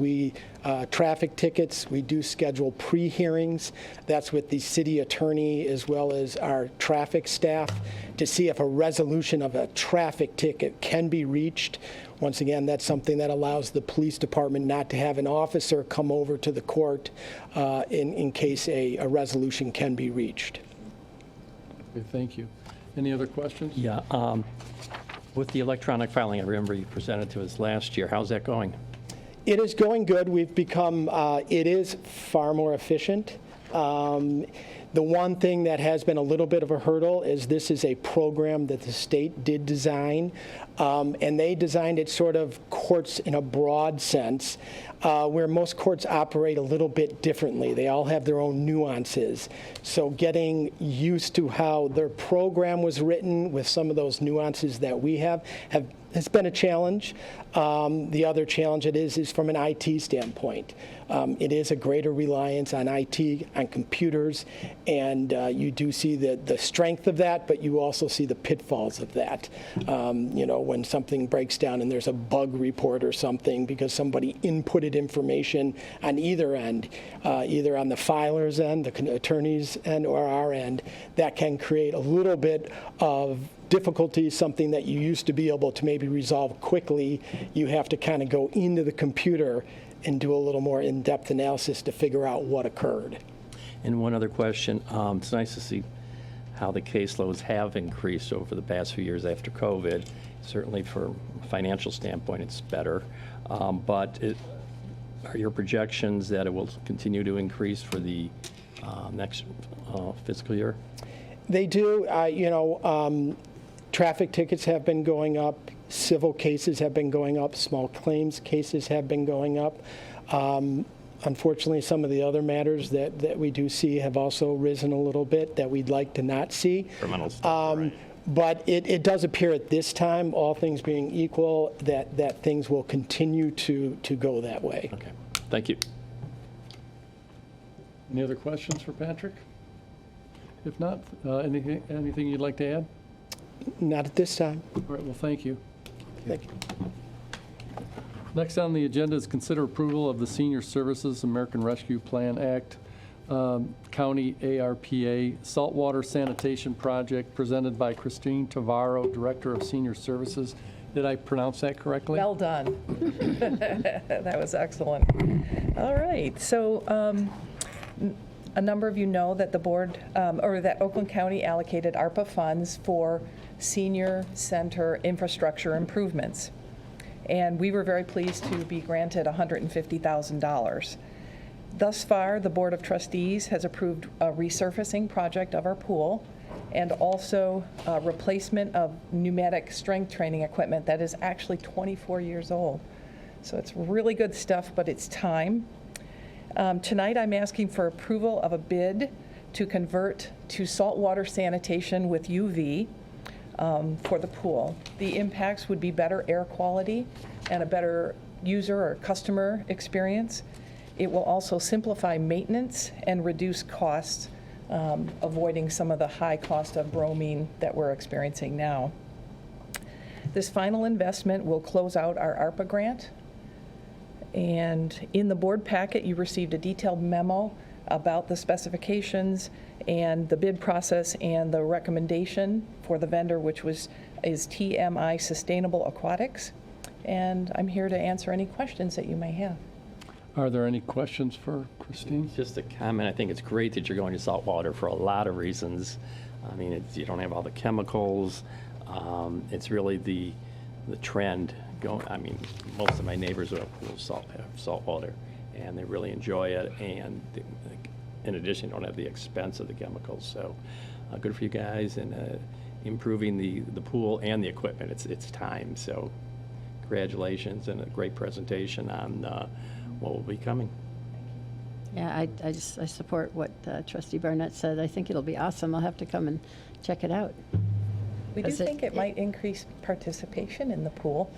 traffic tickets. We do schedule pre-hearings. That's with the city attorney as well as our traffic staff to see if a resolution of a traffic ticket can be reached. Once again, that's something that allows the police department not to have an officer come over to the court in case a resolution can be reached. Okay, thank you. Any other questions? Yeah. With the electronic filing, I remember you presented to us last year. How's that going? It is going good. We've become, it is far more efficient. The one thing that has been a little bit of a hurdle is this is a program that the state did design, and they designed it sort of courts in a broad sense, where most courts operate a little bit differently. They all have their own nuances. So getting used to how their program was written with some of those nuances that we have has been a challenge. The other challenge it is from an IT standpoint. It is a greater reliance on IT, on computers, and you do see the strength of that, but you also see the pitfalls of that. When something breaks down and there's a bug report or something because somebody inputted information on either end, either on the filer's end, the attorney's end, or our end, that can create a little bit of difficulty, something that you used to be able to maybe resolve quickly. You have to kind of go into the computer and do a little more in-depth analysis to figure out what occurred. And one other question. It's nice to see how the caseloads have increased over the past few years after COVID. Certainly from a financial standpoint, it's better. But are your projections that it will continue to increase for the next fiscal year? They do. Traffic tickets have been going up. Civil cases have been going up. Small claims cases have been going up. Unfortunately, some of the other matters that we do see have also risen a little bit that we'd like to not see. Criminal stuff, right. But it does appear at this time, all things being equal, that things will continue to go that way. Okay. Thank you. Any other questions for Patrick? If not, anything you'd like to add? Not at this time. All right, well, thank you. Thank you. Next on the agenda is consider approval of the Senior Services American Rescue Plan Act, County ARPA Saltwater Sanitation Project, presented by Christine Tavaro, Director of Senior Services. Did I pronounce that correctly? Well done. That was excellent. All right, so a number of you know that the board, or that Oakland County allocated ARPA funds for senior center infrastructure improvements. And we were very pleased to be granted $150,000. Thus far, the Board of Trustees has approved a resurfacing project of our pool and also a replacement of pneumatic strength training equipment that is actually 24 years old. So it's really good stuff, but it's time. Tonight, I'm asking for approval of a bid to convert to saltwater sanitation with UV for the pool. The impacts would be better air quality and a better user or customer experience. It will also simplify maintenance and reduce costs, avoiding some of the high cost of bromine that we're experiencing now. This final investment will close out our ARPA grant. And in the board packet, you received a detailed memo about the specifications and the bid process and the recommendation for the vendor, which is TMI Sustainable Aquatics. And I'm here to answer any questions that you may have. Are there any questions for Christine? Just a comment. I think it's great that you're going to saltwater for a lot of reasons. I mean, you don't have all the chemicals. It's really the trend going. I mean, most of my neighbors who have pools have saltwater, and they really enjoy it. And in addition, don't have the expense of the chemicals. So, good for you guys, and improving the pool and the equipment. It's time. So, congratulations, and a great presentation on what will be coming. Yeah, I support what Trustee Barnett said. I think it'll be awesome. I'll have to come and check it out. We do think it might increase participation in the pool.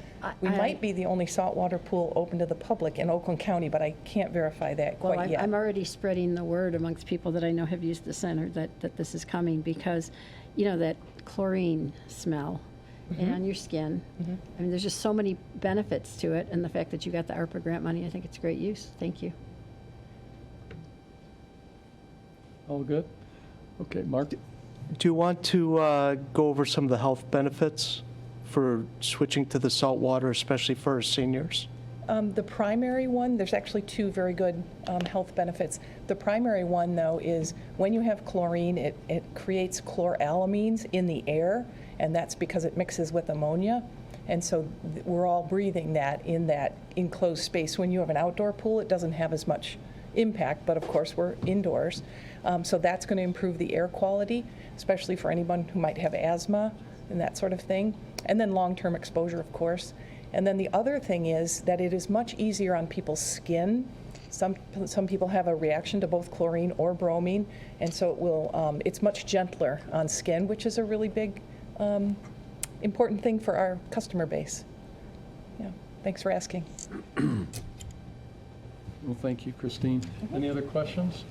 We might be the only saltwater pool open to the public in Oakland County, but I can't verify that quite yet. I'm already spreading the word amongst people that I know have used the center that this is coming because, you know, that chlorine smell on your skin. I mean, there's just so many benefits to it, and the fact that you got the ARPA grant money, I think it's great use. Thank you. All good? Okay, Mark? Do you want to go over some of the health benefits for switching to the salt water, especially for our seniors? The primary one, there's actually two very good health benefits. The primary one, though, is when you have chlorine, it creates chloralamines in the air, and that's because it mixes with ammonia. And so we're all breathing that in that enclosed space. When you have an outdoor pool, it doesn't have as much impact, but of course we're indoors. So that's going to improve the air quality, especially for anyone who might have asthma and that sort of thing. And then long-term exposure, of course. And then the other thing is that it is much easier on people's skin. Some people have a reaction to both chlorine or bromine, and so it will, it's much gentler on skin, which is a really big, important thing for our customer base. Yeah, thanks for asking. Well, thank you, Christine. Any other questions?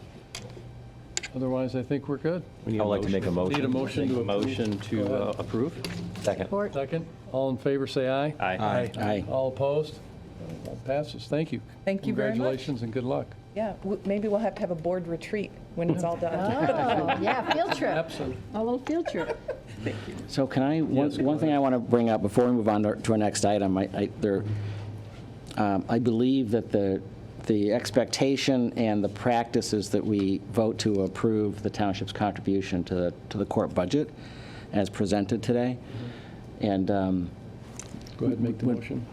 Otherwise, I think we're good. I'd like to make a motion. Need a motion to approve. Second. Second. All in favor, say aye. Aye. Aye. All opposed? That passes. Thank you. Thank you very much. Congratulations and good luck. Yeah, maybe we'll have to have a board retreat when it's all done. Oh, yeah, field trip. Absolutely. A little field trip. Thank you. So can I, one thing I want to bring up before we move on to our next item, I believe that the expectation and the practice is that we vote to approve the township's contribution to the court budget as presented today. And go ahead and make the motion.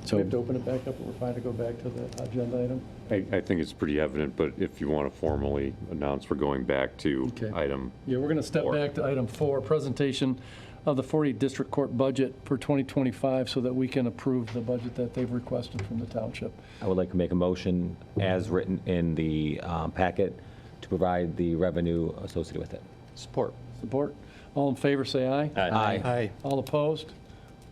So we have to open it back up, or we're fine to go back to the agenda item? I think it's pretty evident, but if you want to formally announce we're going back to item. Yeah, we're going to step back to item 4, presentation of the 40th District Court budget for 2025 so that we can approve the budget that they've requested from the township. I would like to make a motion as written in the packet to provide the revenue associated with it. Support. Support. All in favor, say aye. Aye. Aye. All opposed?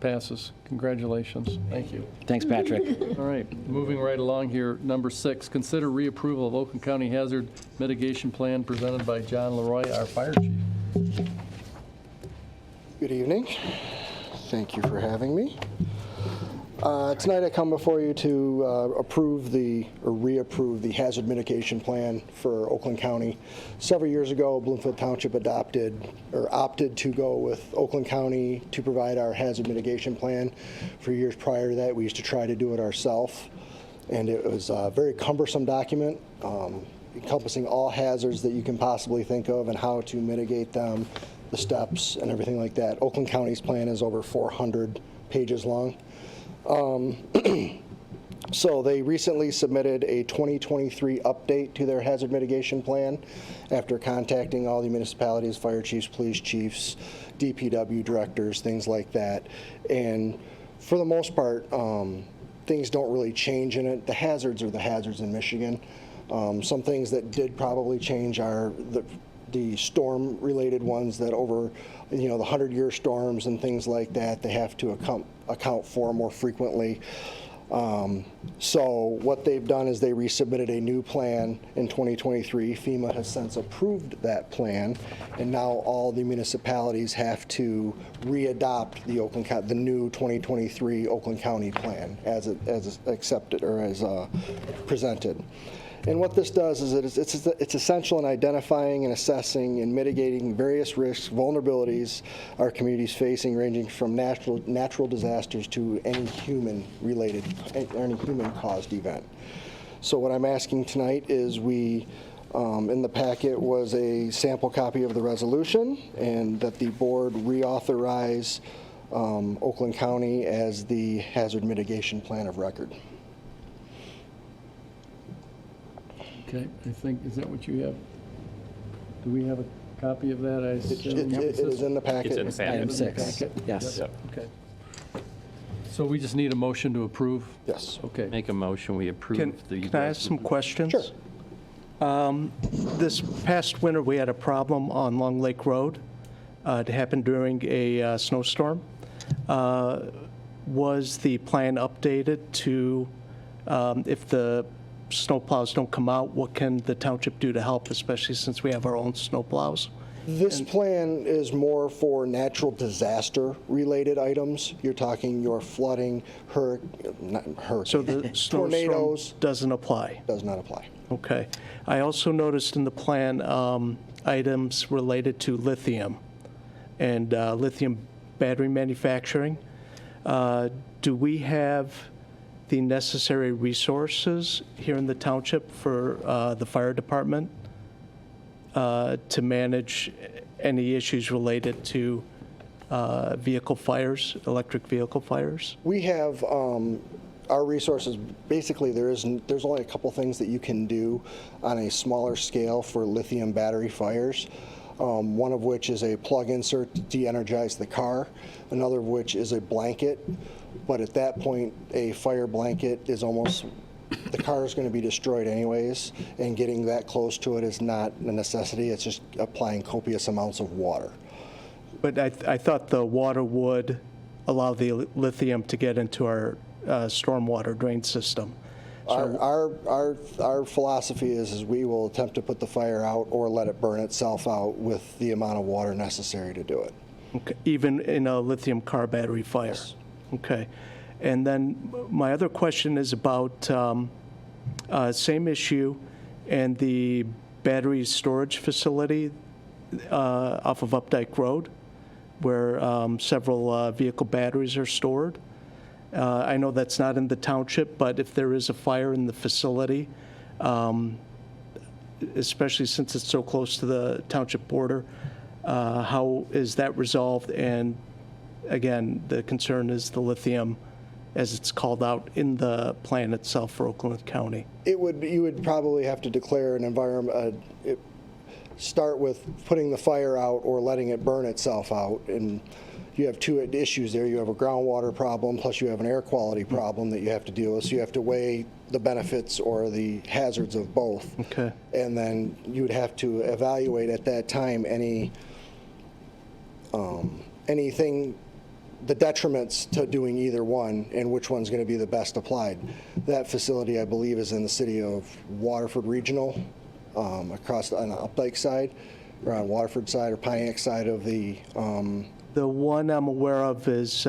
Passes. Congratulations. Thank you. Thanks, Patrick. All right, moving right along here. Number 6, consider reapproval of Oakland County Hazard Mitigation Plan presented by John Leroy, our fire chief. Good evening. Thank you for having me. Tonight I come before you to approve or reapprove the hazard mitigation plan for Oakland County. Several years ago, Bloomfield Township opted to go with Oakland County to provide our hazard mitigation plan. For years prior to that, we used to try to do it ourselves, and it was a very cumbersome document encompassing all hazards that you can possibly think of and how to mitigate them, the steps and everything like that. Oakland County's plan is over 400 pages long. So they recently submitted a 2023 update to their hazard mitigation plan after contacting all the municipalities, fire chiefs, police chiefs, DPW directors, things like that. And for the most part, things don't really change in it. The hazards are the hazards in Michigan. Some things that did probably change are the storm-related ones that over, the 100-year storms and things like that, they have to account for more frequently. So what they've done is they resubmitted a new plan in 2023. FEMA has since approved that plan, and now all the municipalities have to readopt the new 2023 Oakland County plan as accepted or as presented. And what this does is it's essential in identifying and assessing and mitigating various risks, vulnerabilities our communities facing, ranging from natural disasters to any human-caused event. So what I'm asking tonight is in the packet was a sample copy of the resolution, and that the board reauthorize Oakland County as the hazard mitigation plan of record. Okay, I think, is that what you have? Do we have a copy of that? It is in the packet. It's in the packet. Item 6, yes. Yep. Okay. So we just need a motion to approve? Yes. Okay. Make a motion, we approve Can I ask some questions? Sure. This past winter, we had a problem on Long Lake Road. It happened during a snowstorm. Was the plan updated to, if the snowplows don't come out, what can the township do to help, especially since we have our own snowplows? This plan is more for natural disaster-related items. You're talking your flooding, So the snowstorm tornadoes. doesn't apply? Does not apply. Okay. I also noticed in the plan items related to lithium and lithium battery manufacturing. Do we have the necessary resources here in the township for the fire department to manage any issues related to vehicle fires, electric vehicle fires? We have our resources. Basically, there's only a couple things that you can do on a smaller scale for lithium battery fires. One of which is a plug insert to de-energize the car, another of which is a blanket. But at that point, a fire blanket is almost, the car is going to be destroyed anyways, and getting that close to it is not a necessity. It's just applying copious amounts of water. But I thought the water would allow the lithium to get into our stormwater drain system. Our philosophy is we will attempt to put the fire out or let it burn itself out with the amount of water necessary to do it. Okay. Even in a lithium car battery fire? Yes. Okay. And then my other question is about same issue and the battery storage facility off of Updike Road, where several vehicle batteries are stored. I know that's not in the township, but if there is a fire in the facility, especially since it's so close to the township border, how is that resolved? And again, the concern is the lithium, as it's called out in the plan itself for Oakland County. You would probably have to declare an environment, start with putting the fire out or letting it burn itself out. And you have two issues there. You have a groundwater problem, plus you have an air quality problem that you have to deal with. So you have to weigh the benefits or the hazards of both. Okay. And then you would have to evaluate at that time anything, the detriments to doing either one and which one's going to be the best applied. That facility, I believe, is in the city of Waterford Regional, across on the Updike side, or on Waterford side or Pontiac side of the... The one I'm aware of is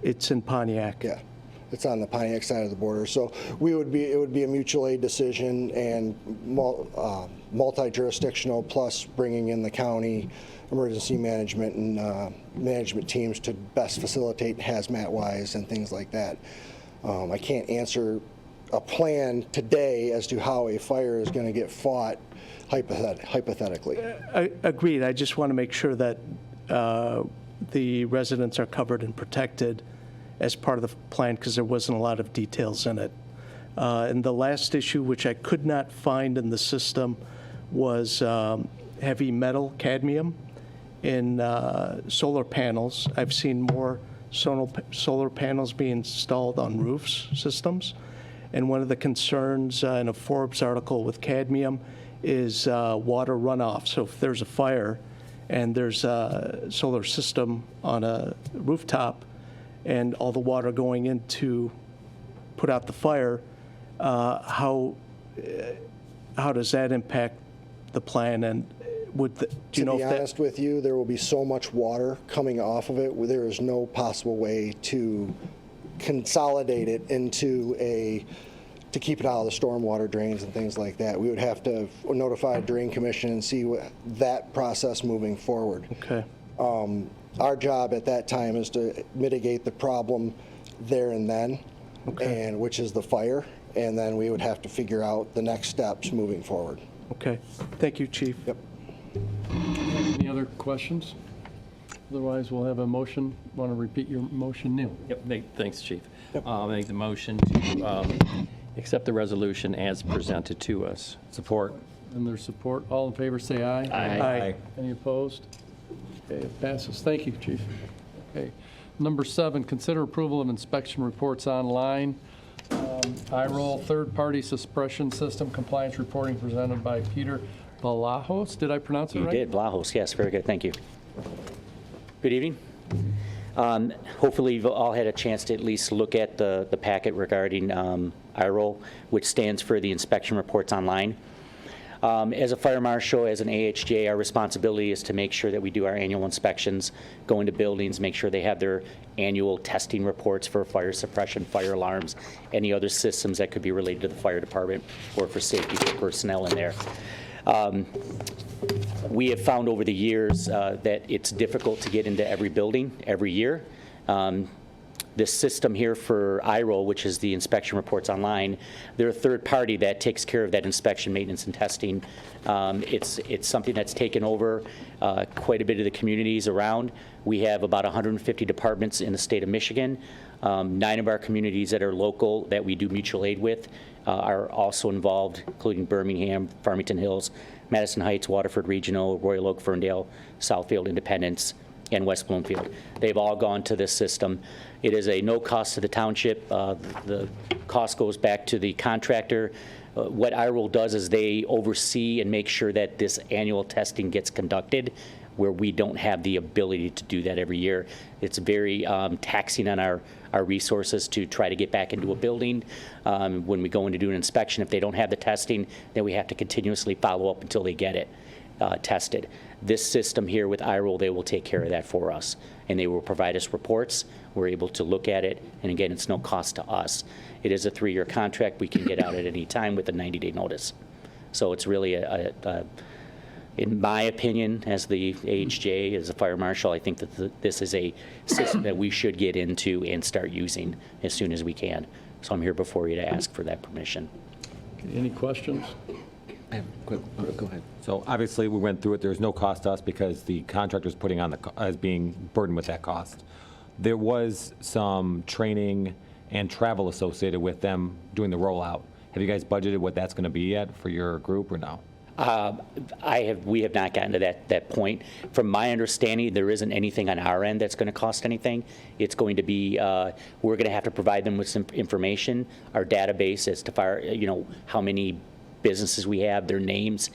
It's in Pontiac. Yeah, it's on the Pontiac side of the border. So it would be a mutual aid decision and multi-jurisdictional, plus bringing in the county emergency management and management teams to best facilitate hazmat-wise and things like that. I can't answer a plan today as to how a fire is going to get fought hypothetically. Agreed. I just want to make sure that the residents are covered and protected as part of the plan, because there wasn't a lot of details in it. And the last issue, which I could not find in the system, was heavy metal, cadmium, in solar panels. I've seen more solar panels being installed on roofs systems. And one of the concerns in a Forbes article with cadmium is water runoff. So if there's a fire and there's a solar system on a rooftop and all the water going in to put out the fire, how does that impact the plan? And do you know if To be honest with you, there will be so much water coming off of it, where there is no possible way to consolidate it into to keep it out of the stormwater drains and things like that. We would have to notify a drain commission and see that process moving forward. Okay. Our job at that time is to mitigate the problem there and then, and which is the fire, and then we would have to figure out the next steps moving forward. Okay. Thank you, Chief. Yep. Any other questions? Otherwise, we'll have a motion. Want to repeat your motion, Neil? Yep, thanks, Chief. I'll make the motion to accept the resolution as presented to us. Support. And their support. All in favor, say aye. Aye. Any opposed? Okay, it passes. Thank you, Chief. Okay. Number 7, consider approval of inspection reports online. I-roll third-party suppression system compliance reporting presented by Peter Balajos. Did I pronounce it right? You did, Balajos, yes, very good, thank you. Good evening. Hopefully you've all had a chance to at least look at the packet regarding I-roll, which stands for the inspection reports online. As a fire marshal, as an AHJ, our responsibility is to make sure that we do our annual inspections, go into buildings, make sure they have their annual testing reports for fire suppression, fire alarms, any other systems that could be related to the fire department or for safety for personnel in there. We have found over the years that it's difficult to get into every building every year. This system here for I-roll, which is the inspection reports online, they're a third party that takes care of that inspection, maintenance, and testing. It's something that's taken over quite a bit of the communities around. We have about 150 departments in the state of Michigan. 9 of our communities that are local that we do mutual aid with are also involved, including Birmingham, Farmington Hills, Madison Heights, Waterford Regional, Royal Oak, Ferndale, Southfield, Independence, and West Bloomfield. They've all gone to this system. It is a no cost to the township. The cost goes back to the contractor. What I-roll does is they oversee and make sure that this annual testing gets conducted, where we don't have the ability to do that every year. It's very taxing on our resources to try to get back into a building. When we go in to do an inspection, if they don't have the testing, then we have to continuously follow up until they get it tested. This system here with I-roll, they will take care of that for us, and they will provide us reports. We're able to look at it, and again, it's no cost to us. It is a 3-year contract. We can get out at any time with a 90-day notice. So it's really in my opinion, as the AHJ, as a fire marshal, I think that this is a system that we should get into and start using as soon as we can. So I'm here before you to ask for that permission. Okay, any questions? I have a quick, go ahead. So obviously we went through it. There's no cost to us because the contractor's putting on as being burdened with that cost. There was some training and travel associated with them doing the rollout. Have you guys budgeted what that's going to be yet for your group or no? We have not gotten to that point. From my understanding, there isn't anything on our end that's going to cost anything. It's going to be, we're going to have to provide them with some information, our database as to how many businesses we have, their names.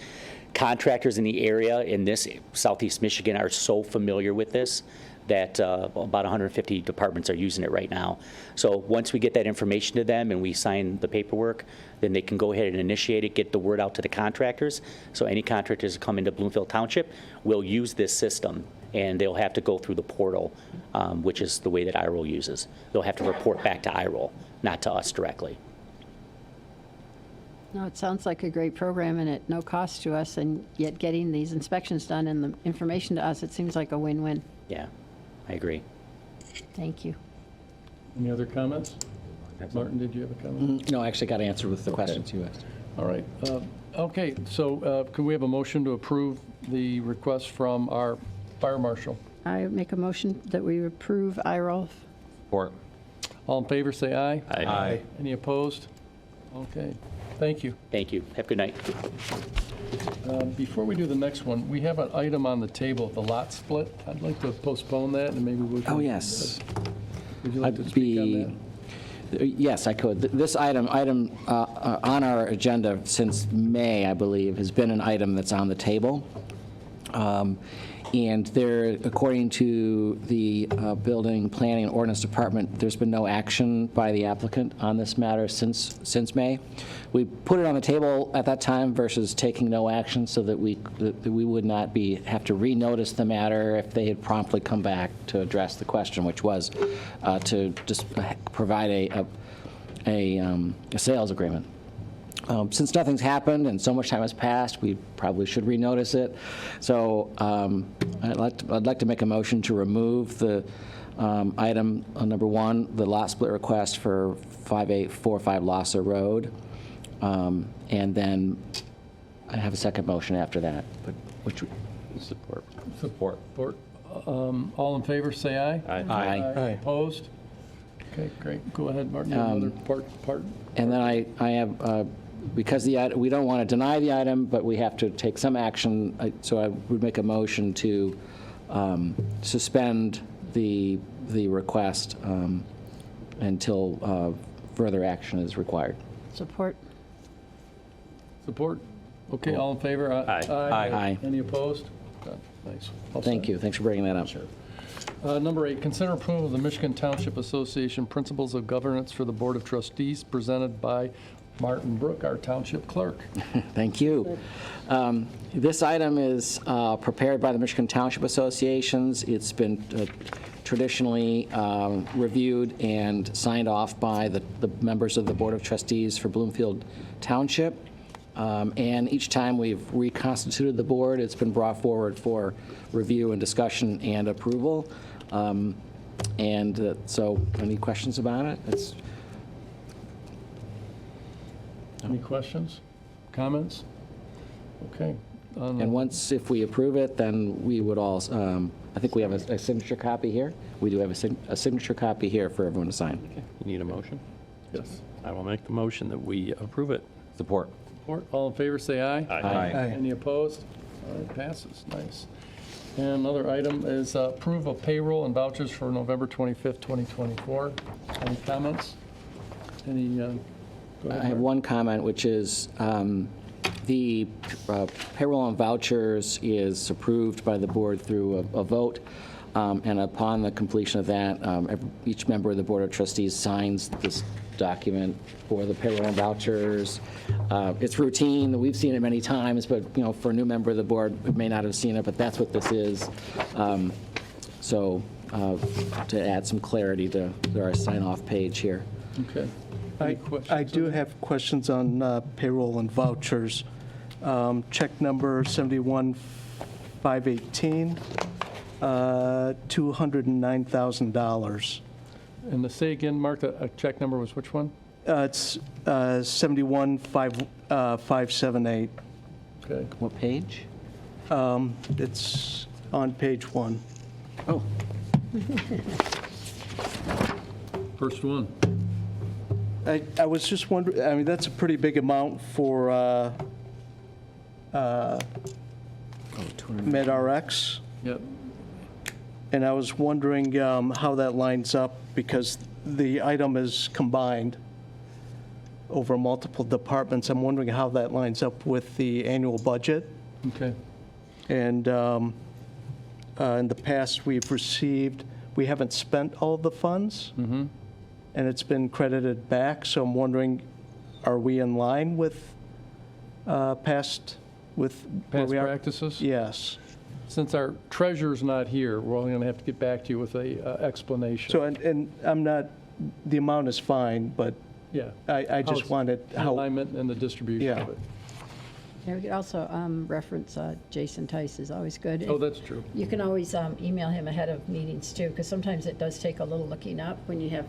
Contractors in the area in this Southeast Michigan are so familiar with this that about 150 departments are using it right now. So once we get that information to them and we sign the paperwork, then they can go ahead and initiate it, get the word out to the contractors. So any contractors that come into Bloomfield Township will use this system and they'll have to go through the portal, which is the way that IROL uses. They'll have to report back to IROL, not to us directly. No, it sounds like a great program and at no cost to us, and yet getting these inspections done and the information to us, it seems like a win-win. Yeah, I agree. Thank you. Any other comments? Martin, did you have a comment? No, I actually got answered with the questions you asked. All right. Okay, so can we have a motion to approve the request from our fire marshal? I make a motion that we approve IROL. Support. All in favor, say aye. Aye. Any opposed? Okay, thank you. Thank you. Have a good night. Before we do the next one, we have an item on the table, the lot split. I'd like to postpone that, and maybe we can... Oh, yes. Would you like to speak on that? Yes, I could. This item on our agenda since May, I believe, has been an item that's on the table. And there, according to the Building, Planning, and Ordinance Department, there's been no action by the applicant on this matter since May. We put it on the table at that time versus taking no action so that we would not have to renotice the matter if they had promptly come back to address the question, which was to just provide a sales agreement. Since nothing's happened and so much time has passed, we probably should renotice it. So I'd like to make a motion to remove the item number 1, the lot split request for 5845 Losser Road. And then I have a second motion after that, but which Support. Support. All in favor, say aye. Aye. Opposed? Okay, great. Go ahead, Martin. You have another part? And then I have, because we don't want to deny the item, but we have to take some action, so I would make a motion to suspend the request until further action is required. Support. Support? Okay, all in favor? Aye. Aye. Any opposed? Good. Nice. All Thank set. you. Thanks for bringing that up. Sure. Number 8, consider approval of the Michigan Township Association Principles of Governance for the Board of Trustees, presented by Martin Brook, our township clerk. Thank you. This item is prepared by the Michigan Township Associations. It's been traditionally reviewed and signed off by the members of the Board of Trustees for Bloomfield Township. And each time we've reconstituted the board, it's been brought forward for review and discussion and approval. So any questions about it? Any questions? Comments? Okay. And once, if we approve it, then we would all, I think we have a signature copy here. We do have a signature copy here for everyone to sign. Okay. You need a motion? Yes. I will make the motion that we approve it. Support. Support. All in favor, say aye. Aye. Any opposed? All right, passes. Nice. And another item is approve of payroll and vouchers for November 25th, 2024. Any comments? Any? Go ahead, I have Mark. one comment, which is the payroll and vouchers is approved by the board through a vote. And upon the completion of that, each member of the Board of Trustees signs this document for the payroll and vouchers. It's routine. We've seen it many times, but for a new member of the board, we may not have seen it, but that's what this is. So to add some clarity to our sign-off page here. Okay. I do have questions on payroll and vouchers. Check number 71518, $209,000. And to say again, Mark, the check number was which one? It's 71578. Okay. What page? It's on page 1. Oh. First one. I was just wondering, I mean, that's a pretty big amount for MedRx. Yep. And I was wondering how that lines up, because the item is combined over multiple departments. I'm wondering how that lines up with the annual budget. Okay. And in the past, we haven't spent all of the funds, and it's been credited back. So I'm wondering, are we in line with past where we are? Practices? Yes. since our treasurer's not here, we're only going to have to get back to you with a explanation. So, and I'm not, the amount is fine, but Yeah. I just wanted The how, alignment and the distribution Yeah. of it. Yeah, we could also reference Jason Tice is always good. Oh, that's true. You can always email him ahead of meetings too, because sometimes it does take a little looking up when you have,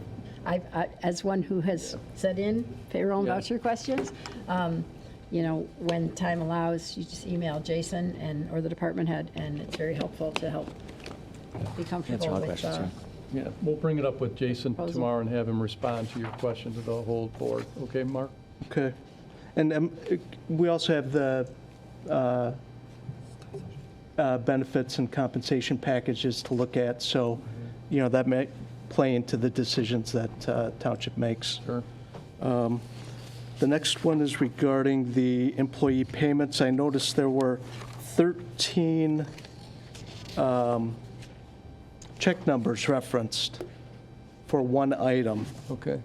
as one who has set in payroll and Yeah. voucher questions, you know, when time allows, you just email Jason or the department head, and it's very helpful to help be comfortable all with. questions, yeah. Yeah, we'll bring it up with Jason Proposal. tomorrow and have him respond to your questions of the whole board. Okay, Mark? okay. And we also have the benefits and compensation packages to look at, so, you know, that may play into the decisions that Township makes. Sure. The next one is regarding the employee payments. I noticed there were 13 check numbers referenced for one item. Okay.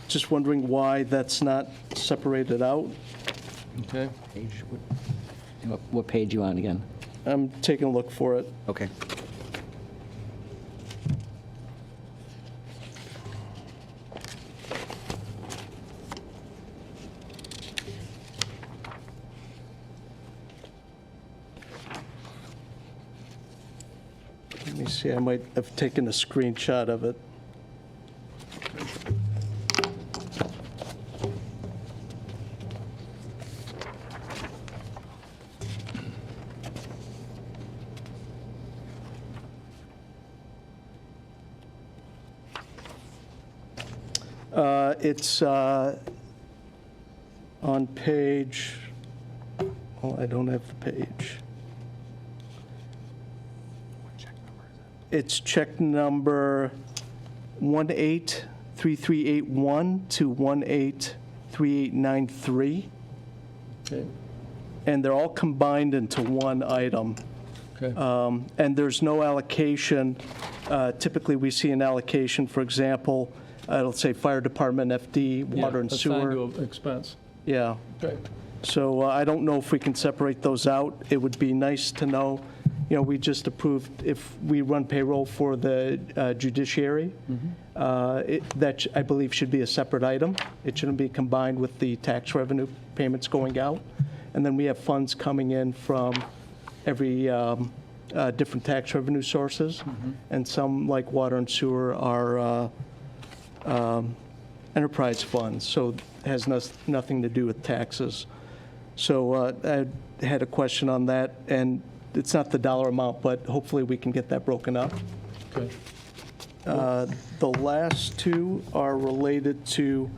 Just wondering why that's not separated out. Okay. What page you on again? I'm taking a look for it. Okay. Let me see, I might have taken a screenshot of it. It's on page, well, I don't have the page. It's check number 183381 to 183893. Okay. And they're all combined into one item. Okay. And there's no allocation. Typically, we see an allocation, for example, let's say Fire Department, FD, Water and Sewer. Assigned to an expense. Yeah. Okay. So I don't know if we can separate those out. It would be nice to know, you know, we just approved, if we run payroll for the judiciary, that I believe should be a separate item. It shouldn't be combined with the tax revenue payments going out. And then we have funds coming in from every different tax revenue sources. And some, like water and sewer, are enterprise funds, so it has nothing to do with taxes. So I had a question on that, and it's not the dollar amount, but hopefully we can get that broken up. Okay. The last two are related to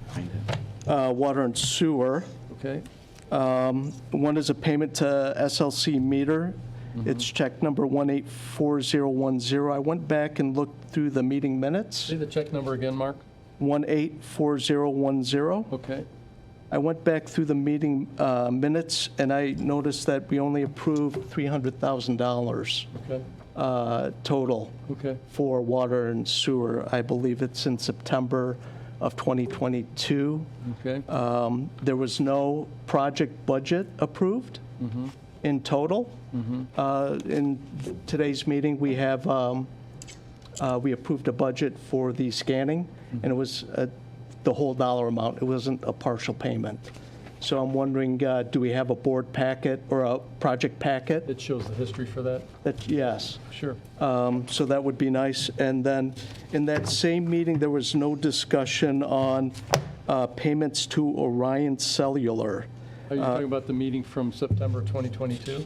water and sewer. Okay. One is a payment to SLC meter. It's check number 184010. I went back and looked through the meeting minutes. Say the check number again, Mark. 184010. Okay. I went back through the meeting minutes, and I noticed that we only approved $300,000 Okay. Total Okay. for water and sewer. I believe it's in September of 2022. Okay. There was no project budget approved in total. In today's meeting, we have, we approved a budget for the scanning, and it was the whole dollar amount. It wasn't a partial payment. So I'm wondering, do we have a board packet or a project packet? It shows the history for that? Yes. Sure. So that would be nice. And then in that same meeting, there was no discussion on payments to Orion Cellular. Are you talking about the meeting from September 2022?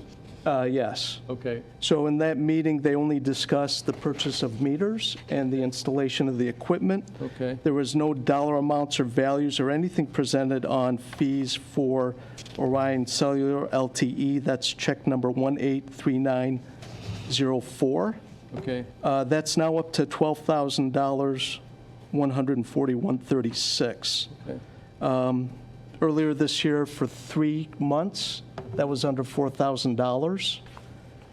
Yes. Okay. So in that meeting, they only discussed the purchase of meters and the installation of the equipment. Okay. There was no dollar amounts or values or anything presented on fees for Orion Cellular LTE. That's check number 183904. Okay. That's now up to $12,000, $141.36. Okay. Earlier this year, for 3 months, that was under $4,000.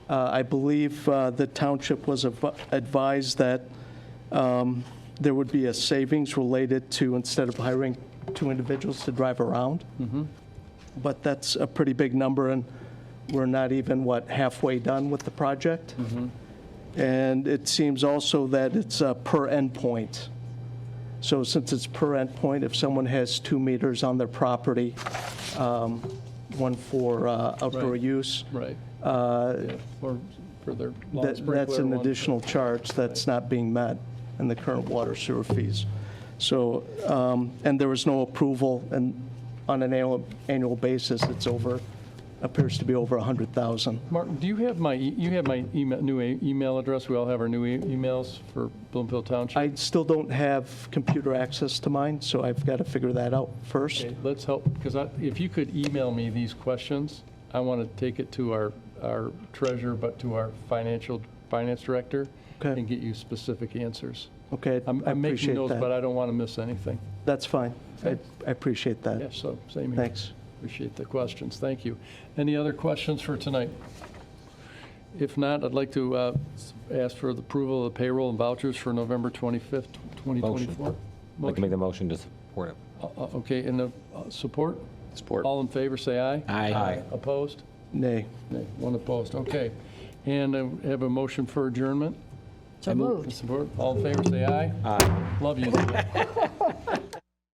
I believe the township was advised that there would be a savings related to, instead of hiring 2 individuals to drive around. But that's a pretty big number, and we're not even, halfway done with the project? And it seems also that it's per endpoint. So since it's per endpoint, if someone has 2 meters on their property, one for outdoor Right. use, Right. For their lawn that's sprinkler an one. additional charge that's not being met in the current water sewer fees. So, and there was no approval, and on an annual basis, it's appears to be over 100,000. Martin, do you have my email, new email address? We all have our new emails for Bloomfield Township. I still don't have computer access to mine, so I've got to figure that out first. Okay, let's help, because if you could email me these questions, I want to take it to our treasurer, but to our finance director, and get you specific answers. Okay, I'm making appreciate notes, that. but I don't want to miss anything. That's fine. Okay. I appreciate that. Yeah, so same here. Thanks. Appreciate the questions. Thank you. Any other questions for tonight? If not, I'd like to ask for the approval of the payroll and vouchers for November 25th, 2024. I'd like to make the motion to support it. Okay, and the support? Support. All in favor, say aye. Aye. Opposed? Nay. Nay. One opposed. Okay. And I have a motion for adjournment. So moved. Support. All in favor, say aye. Aye. Love you.